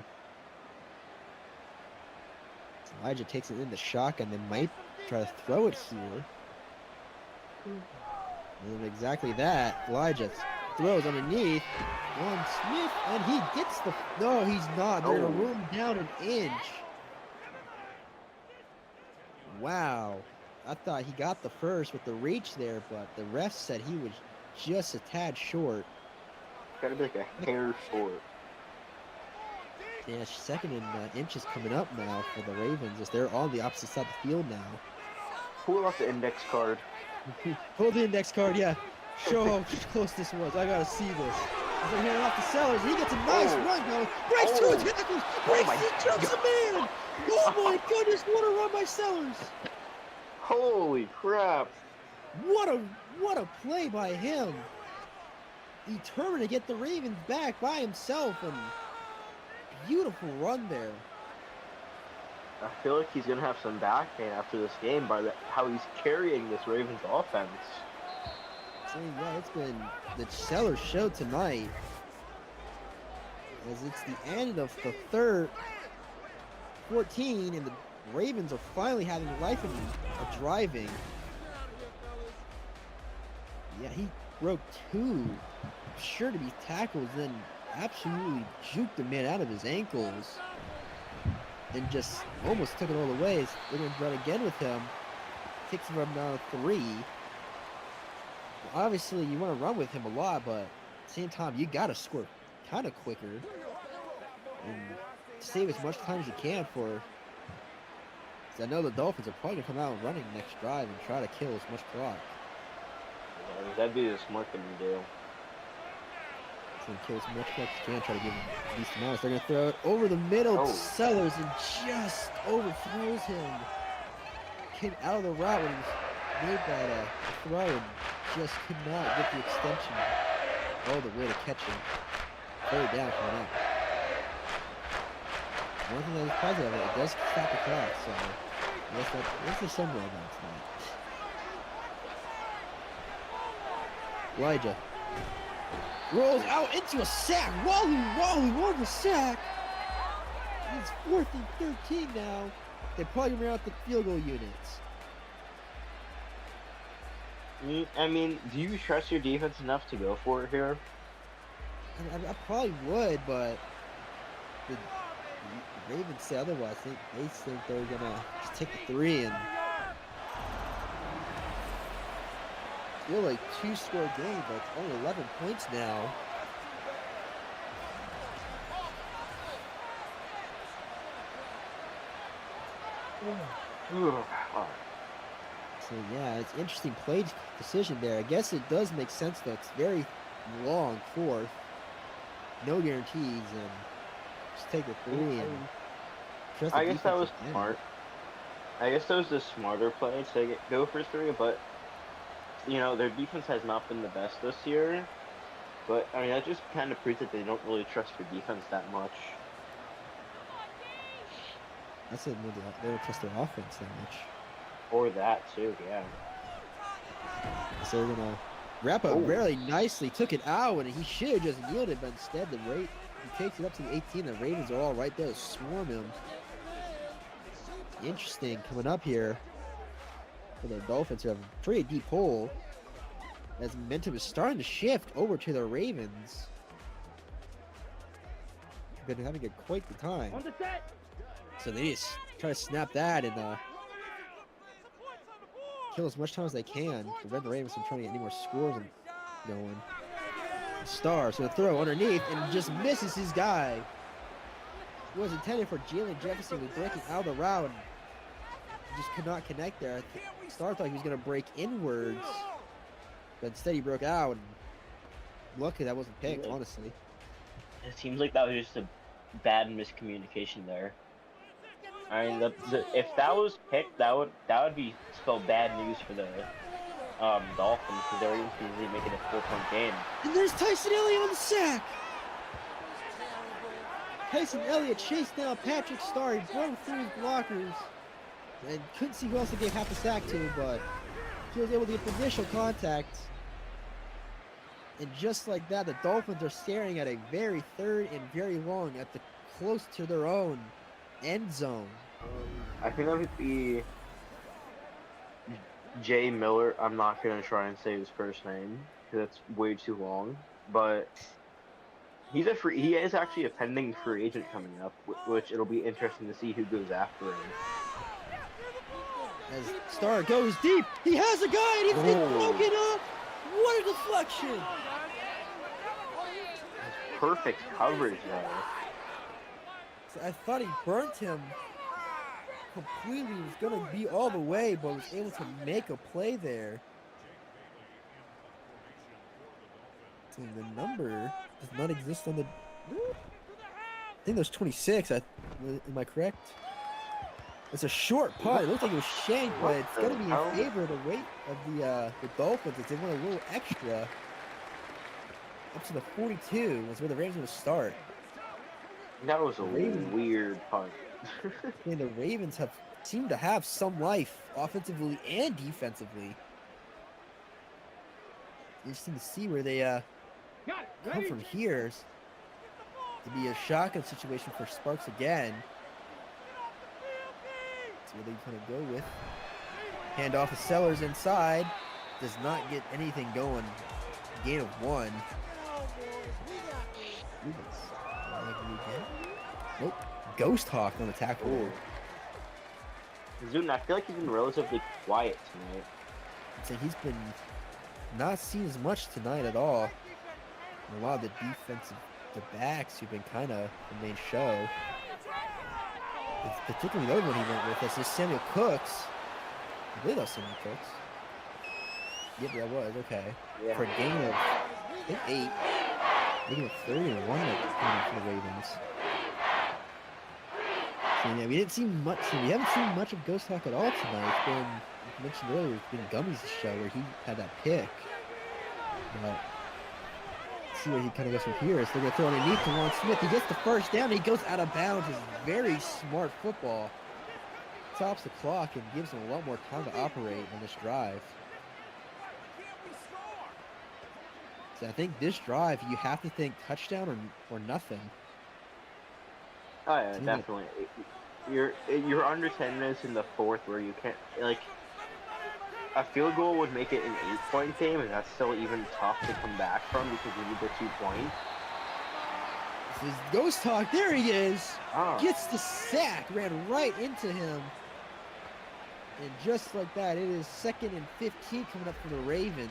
Elijah takes it in the shotgun, then might try to throw it here. And exactly that. Elijah throws underneath on Smith, and he gets the... No, he's not. They're going to run down an inch. Wow. I thought he got the first with the reach there, but the ref said he was just a tad short. Gotta be like a hair short. Yeah, 2nd and inches coming up now for the Ravens as they're on the opposite side of the field now. Pull off the index card. Pull the index card, yeah. Show how close this was. I gotta see this. As they're handing off to Sellers, he gets a nice run going. Breaks 2 tackles. Breaks it, jumps a man. Oh my goodness, what a run by Sellers. Holy crap. What a play by him. Determined to get the Ravens back by himself, and beautiful run there. I feel like he's gonna have some back pain after this game by how he's carrying this Ravens offense. So yeah, it's been the Sellers show tonight. as it's the end of the third 14, and the Ravens are finally having life in driving. Yeah, he broke 2 sure to be tackles, then absolutely juked the man out of his ankles and just almost took it all the way. They're going to run again with him. Takes him down to 3. Obviously, you want to run with him a lot, but at the same time, you got to score kind of quicker and save as much time as you can for. I know the Dolphins are probably going to come out running next drive and try to kill as much clock. Yeah, that'd be the smart thing to do. So kill as much clock as you can, try to give him a decent amount. They're going to throw it over the middle to Sellers and just overthrows him. Came out of the route when he made that throw and just could not get the extension all the way to catch him. Third down coming up. One thing that is positive, it does stop the clock, so I guess there's some roll down tonight. Elijah rolls out into a sack. Wally won the sack. It's 4th and 13 now. They probably ran out the field goal units. I mean, do you trust your defense enough to go for it here? I probably would, but the Ravens say otherwise. They think they're gonna just take the 3 and feel like 2-score game, but it's only 11 points now. So yeah, it's interesting play decision there. I guess it does make sense though. It's very long 4th, no guarantees, and just take the 3 and trust the I guess that was defense again. smart. I guess that was the smarter play to go for 3, but you know, their defense has not been the best this year. But I mean, that just kind of proves that they don't really trust their defense that much. I said they don't trust their offense that much. Or that too, yeah. So they're gonna wrap up really nicely. Took it out, and he should have just yielded, but instead he takes it up to the 18. The Ravens are all right there to swarm him. Interesting coming up here for the Dolphins, who have a pretty deep hole, as momentum is starting to shift over to the Ravens. Been having quite the time. So they just try to snap that and kill as much time as they can, prevent the Ravens from trying to get any more scores going. Star, so the throw underneath and just misses his guy. It was intended for Jalen Jefferson, who was breaking out of the route and just could not connect there. Star thought he was going to break inwards, but instead he broke out. And luckily that wasn't picked, honestly. It seems like that was just a bad miscommunication there. I mean, if that was picked, that would be spelled bad news for the Dolphins, because they're usually making a 4-point game. And there's Tyson Elliott on the sack. Tyson Elliott chased down Patrick Starr. He broke through his blockers and couldn't see who else he gave half a sack to, but he was able to get the initial contact. And just like that, the Dolphins are staring at a very 3rd and very long at the close to their own end zone. I think that would be Jay Miller. I'm not going to try and say his first name because that's way too long, but he is actually a pending free agent coming up, which it'll be interesting to see who goes after him. As Starr goes deep, he has a guy and he's been broken up. What a deflection! Perfect coverage there. So I thought he burnt him completely. He was going to be all the way, but was able to make a play there. So the number does not exist on the... I think there's 26. Am I correct? It's a short punt. It looks like it was shanked, but it's going to be in favor of the weight of the Dolphins. If they want a little extra, up to the 42 was where the Ravens would start. That was a weird punt. And the Ravens seem to have some life offensively and defensively. Interesting to see where they come from here. to be a shotgun situation for Sparks again. See what they kind of go with. Hand off to Sellers inside. Does not get anything going. Gain of 1. Nope. Ghost Hawk on the tackle. Ooh. Zune, I feel like he's been relatively quiet tonight. So he's been not seen as much tonight at all. And a lot of the the backs who've been kind of the main show. It's particularly the other one he went with. This is Samuel Cooks. I believe that was Samuel Cooks. Yep, that was. Okay. Yeah. For a gain of, I think, 8. Making it 30-1 for the Ravens. So yeah, we didn't see much. We haven't seen much of Ghost Hawk at all tonight. It's been, like I mentioned earlier, it's been Gummy's show where he had that pick. But let's see where he kind of goes from here. So they're going to throw underneath to Juan Smith. He gets the first down. And he goes out of bounds. It's very smart football. Tops the clock and gives them a lot more time to operate on this drive. So I think this drive, you have to think touchdown or nothing. Oh yeah, definitely. You're under 10 minutes in the fourth where you can't, like, a field goal would make it an 8-point game, and that's still even tough to come back from because you need the 2 points. This is Ghost Hawk. There he is. Oh. Gets the sack. Ran right into him. And just like that, it is 2nd and 15 coming up for the Ravens.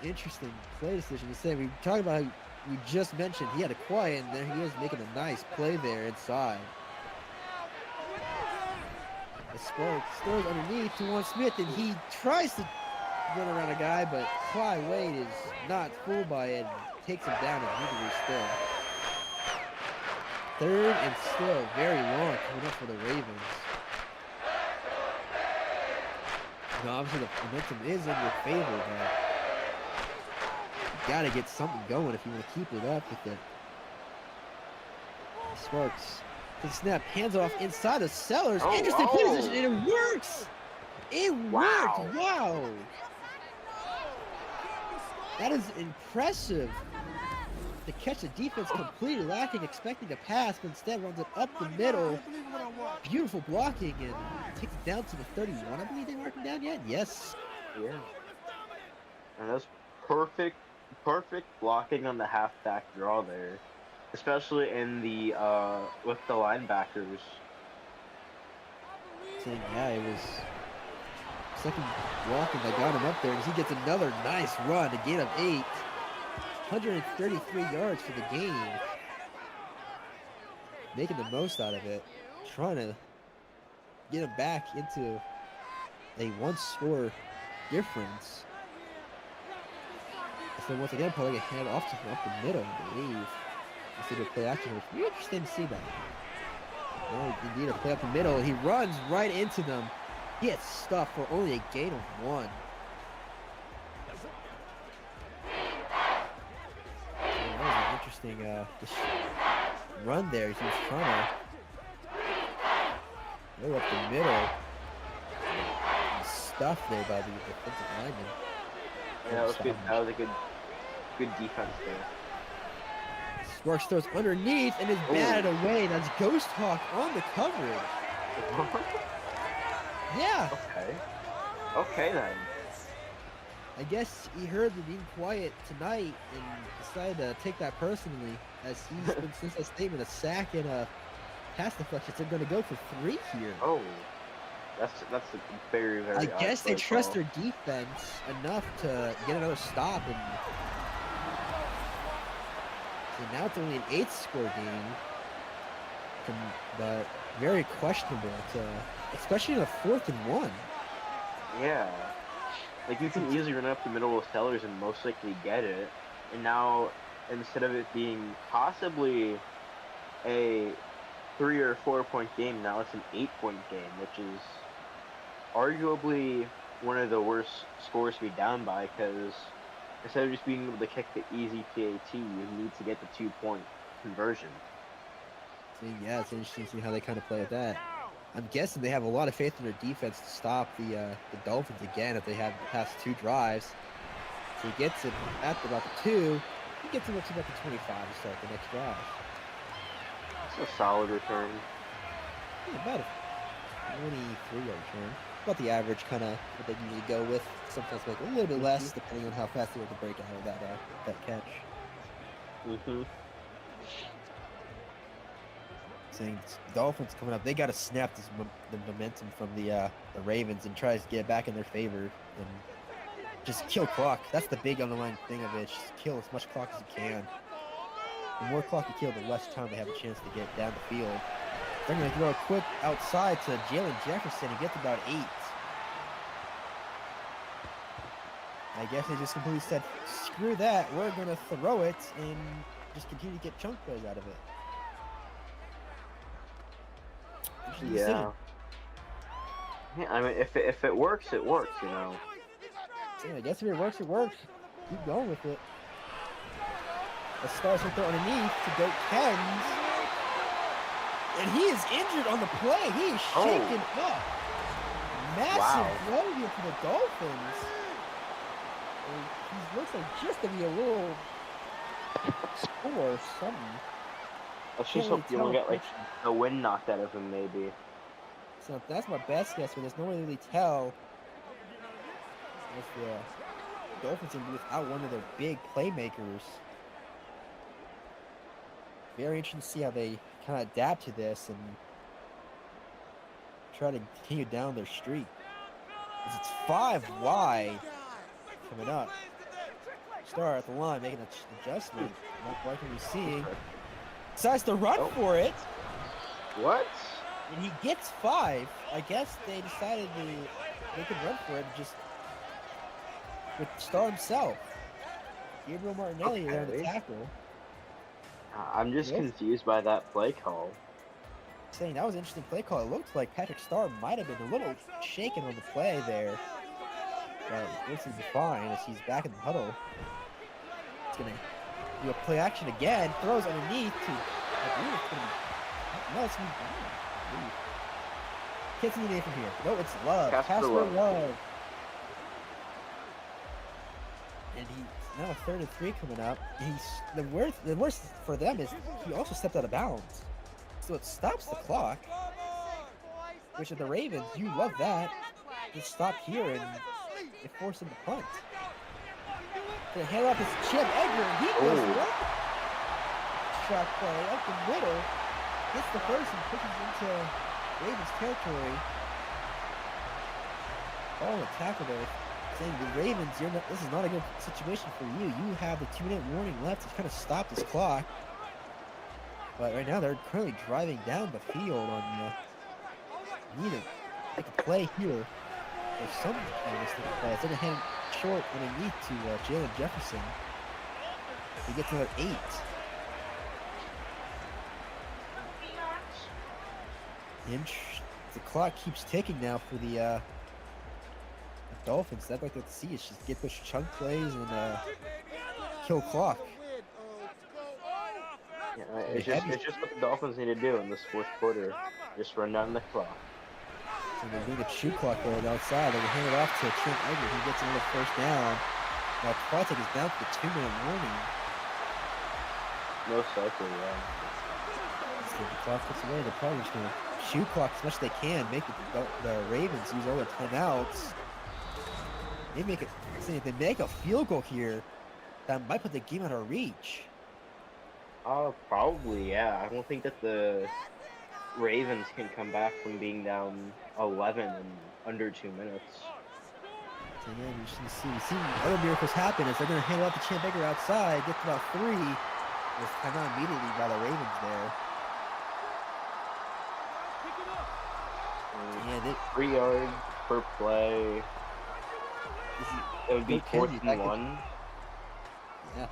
Interesting play decision. You say we talked about how we just mentioned he had a quiet, and there he is making a nice play there inside. The Sparks throws underneath to Juan Smith, and he tries to run around a guy, but Clyde Wade is not fooled by it and takes him down immediately still. 3rd and still very long coming up for the Ravens. Now, obviously the momentum is in your favor, but you gotta get something going if you want to keep it up with it. Sparks to snap, hands off inside of Sellers. Oh, Interesting oh. play position, and it works. It Wow. worked. Wow. That is impressive. To catch the defense completely lacking, expecting a pass, but instead runs it up the middle. Beautiful blocking and takes it down to the 31. I believe they marked him down yet. Yes. Yeah. And that's perfect blocking on the halfback draw there, especially in the with the linebackers. So yeah, it was second blocking that got him up there, and he gets another nice run, a gain of 8. 133 yards for the game. Making the most out of it. Trying to get him back into a 1-score difference. So once again, probably a hand off to up the middle, I believe. Instead of play action, which be interesting to see that. No, indeed, a play up the middle. He runs right into them. He gets stuffed for only a gain of 1. Interesting run there. He was trying to go up the middle. Stuffed there by the defensive lineman. Yeah, that was good. That was a good defense there. Sparks throws underneath and is batted away. That's Ghost Hawk on the coverage. Yeah. Okay then. I guess he heard the being quiet tonight and decided to take that personally, as he's been since that statement a sack and a pass deflection. They're going to go for 3 here. Oh, that's a very very. I guess they trust call. their defense enough to get another stop, and so now it's only an 8-score game, but very questionable especially in a 4th and 1. Yeah. Like, you can easily run up the middle with Sellers and most likely get it. And now, instead of it being possibly a 3 or 4 point game, now it's an 8-point game, which is arguably one of the worst scores to be down by, because instead of just being able to kick the easy PAT, you need to get the 2-point conversion. So yeah, it's interesting to see how they kind of play at that. I'm guessing they have a lot of faith in their defense to stop the Dolphins again if they have the past 2 drives. So he gets it at about the 2. He gets it up to about the 25 to start the next drive. It's a solid return. Yeah, about a 23-yard return. About the average kind of what they usually go with. Sometimes like a little bit less depending on how fast they want to break out of that catch. Mm-hmm. Saying Dolphins coming up, they got to snap the momentum from the Ravens and try to get it back in their favor and just kill clock. That's the big underlying thing of it. Just kill as much clock as you can. The more clock you kill, the less time they have a chance to get down the field. They're going to throw a quick outside to Jalen Jefferson and get to about 8. I guess they just completely said, screw that, we're going to throw it and just continue to get chunk plays out of it. Yeah. Yeah, I mean, if it works, it works, you know. Yeah, I guess if it works, it works. Keep going with it. The Stars will throw underneath to go Kens. And he is injured on the play. He is shaken up. Massive blow here for the Dolphins. And he looks like just to be a little score or something. Let's just hope you don't get like the wind knocked out of him, maybe. So that's my best guess, but there's no way to really tell if the Dolphins can be without one of their big playmakers. Very interesting to see how they kind of adapt to this and try to continue down their streak. It's 5 wide coming up. Star at the line making an adjustment. Not liking what he's seeing. Decides to run for it. What? And he gets 5. I guess they decided they could run for it just with Star himself. Gabriel Martinelli there on the tackle. I'm just confused by that play call. Saying that was an interesting play call. It looked like Patrick Star might have been a little shaken on the play there. But looks to be fine as he's back in the huddle. He's going to do a play action again. Throws underneath to... I believe it's going to be... No, it's going to be... Can't see the name from here. No, it's Love. Casper Love. And he's now 3rd and 3 coming up. The worst for them is he also stepped out of bounds. So it stops the clock. Which at the Ravens, you love that. Just stop here and it forced him to punt. Gonna hand off his Chip Edgar and he goes right. Shot play up the middle. Gets the first and pushes into Ravens territory. Oh, a tackle there. Saying the Ravens, this is not a good situation for you. You have the 2-minute warning left to kind of stop this clock. But right now they're currently driving down the field on need to make a play here. Or some kind of play. It's going to hand short underneath to Jalen Jefferson. He gets another 8. The clock keeps ticking now for the Dolphins. That's what I'd like to see is just get those chunk plays and kill clock. Yeah, it's just what the Dolphins need to do in this 4th quarter. Just run down the clock. So they're doing a shoot clock there on the outside. They're going to hand it off to Trent Edgar, who gets another 1st down. Now Quatic is down to the 2-minute warning. Most likely, yeah. So the clock gets away. They're probably just going to shoot clock as much as they can. Make the Ravens use all their timeouts. They make it. If they make a field goal here, that might put the game out of reach. Probably, yeah. I don't think that the Ravens can come back from being down 11 in under 2 minutes. So yeah, we see other miracles happen as they're going to hand off the Champ Edgar outside, get to about 3. It's come out immediately by the Ravens there. Yeah, 3 yards per play. It would be 4th and 1. Yeah.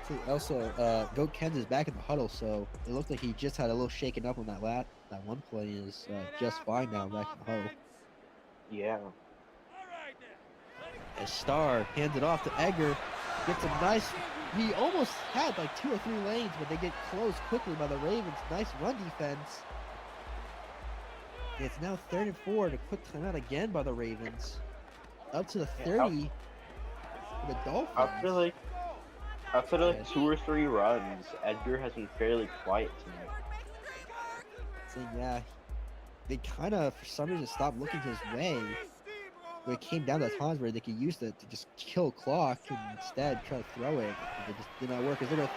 So also, Goat Kens is back in the huddle, so it looked like he just had a little shaken up on that one play and is just fine now back in the huddle. Yeah. As Star hands it off to Edgar, gets a nice. He almost had like 2 or 3 lanes, but they get closed quickly by the Ravens. Nice run defense. It's now 3rd and 4 and a quick timeout again by the Ravens. Up to the 30. for the Dolphins. After like 2 or 3 runs, Edgar has been fairly quiet tonight. So yeah, they kind of for some reason stopped looking his way. But it came down to times where they could use it to just kill clock and instead try to throw it. It just did not work. As they're going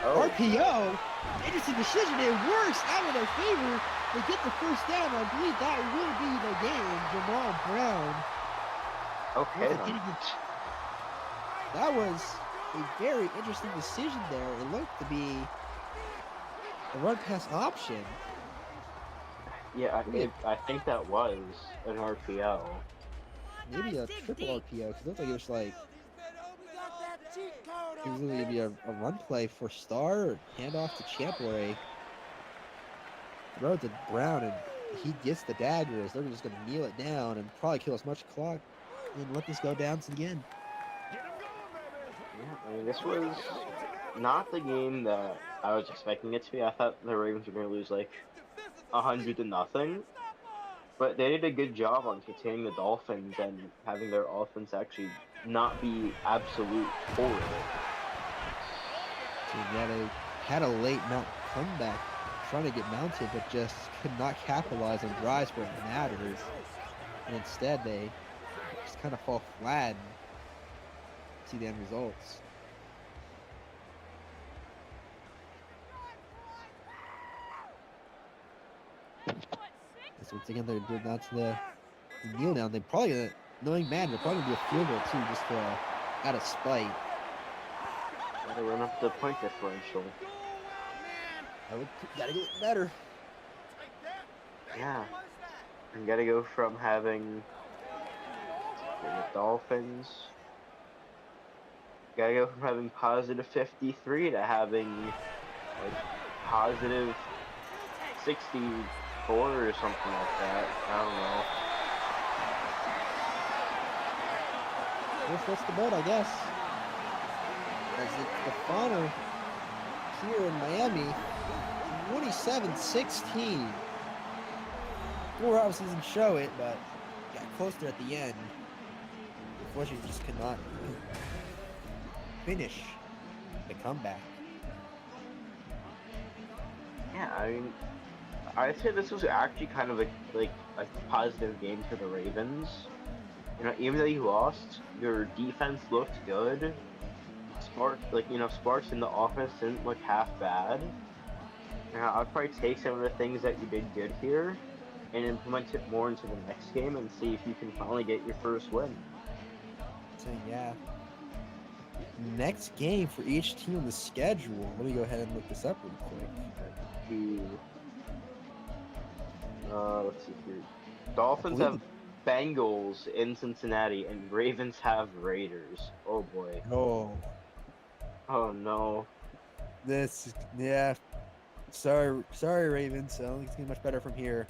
Oh, RPO, interesting decision. It works out in their favor. They get the first down. I believe that will be the game. Jamal Brown. okay then. That was a very interesting decision there. It looked to be a run pass option. Yeah, I think that was an RPO. Maybe a triple RPO because it looked like it was like it was going to be a run play for Star or handoff to Champ or a throw to Brown, and he gets the daggers. They're just going to kneel it down and probably kill as much clock and let this go down to the end. Yeah, I mean, this was not the game that I was expecting it to be. I thought the Ravens were going to lose like 100-0, but they did a good job on containing the Dolphins and having their offense actually not be absolute horror. So yeah, they had a late mount comeback trying to get mounted, but just could not capitalize on drives where it matters. And instead, they just kind of fall flat and see the end results. So once again, they're down to the kneel down. They're probably gonna, knowing Madden, they're probably gonna do a field goal too, just out of spite. Gotta run up the point differential. Gotta get better. Yeah. And gotta go from having the Dolphins. Gotta go from having positive 53 to having like positive 64 or something like that. I don't know. That's the boat, I guess. As it's the final here in Miami, 27-16. Score obviously doesn't show it, but got closer at the end. Unfortunately, just could not finish the comeback. Yeah, I mean, I'd say this was actually kind of a positive game for the Ravens. You know, even though you lost, your defense looked good. Sparks in the offense didn't look half bad. Now, I'd probably take some of the things that you did good here and implement it more into the next game and see if you can finally get your first win. So yeah. Next game for each team on the schedule. Let me go ahead and look this up real quick. Let's see here. Dolphins have Bengals in Cincinnati and Ravens have Raiders. Oh boy. Oh. Oh no. Yeah. Sorry, Ravens. I don't think it's gonna be much better from here.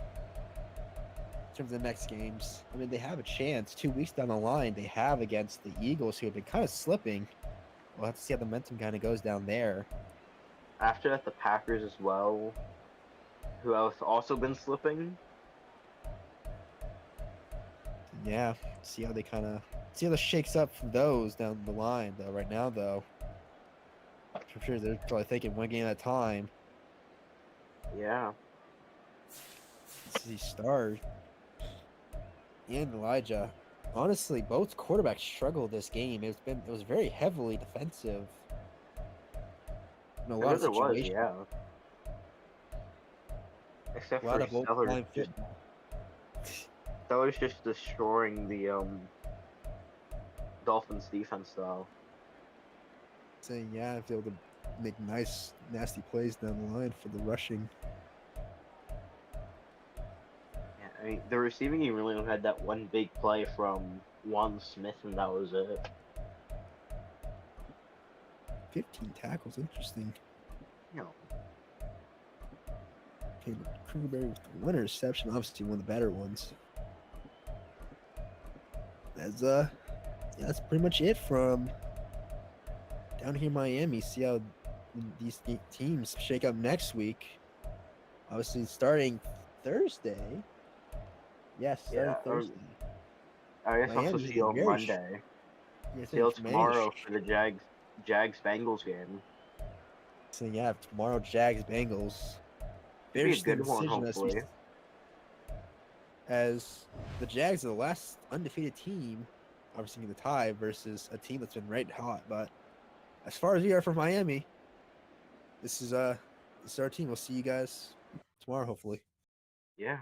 In terms of the next games. I mean, they have a chance 2 weeks down the line. They have against the Eagles, who have been kind of slipping. We'll have to see how the momentum kind of goes down there. After that, the Packers as well, who have also been slipping. Yeah, see how this shakes up for those down the line. Though right now, though, I'm sure they're probably thinking one game at a time. Yeah. See Star and Elijah. Honestly, both quarterbacks struggled this game. It was very heavily defensive. In a lot of situations. Yeah. Except A lot for of old line football. Sellers just destroying the Dolphins defense though. Saying yeah, if they able to make nice, nasty plays down the line for the rushing. Yeah, I mean the receiving team really only had that one big play from Juan Smith and that was it. 15 tackles, interesting. You know. Caleb Krugerberry with the one interception, obviously one of the better ones. That's pretty much it from down here in Miami. See how these teams shake up next week. Obviously starting Thursday. Yes, starting Thursday. I guess I'll Miami's see you on very Monday. You're Till saying Jermaine tomorrow for the Jags Bengals game. So yeah, tomorrow Jags Bengals. Should be a Interesting good one, decision hopefully. as the Jags are the last undefeated team, obviously in the tie versus a team that's been red hot. But as far as we are from Miami, this is our team. We'll see you guys tomorrow, hopefully. Yeah.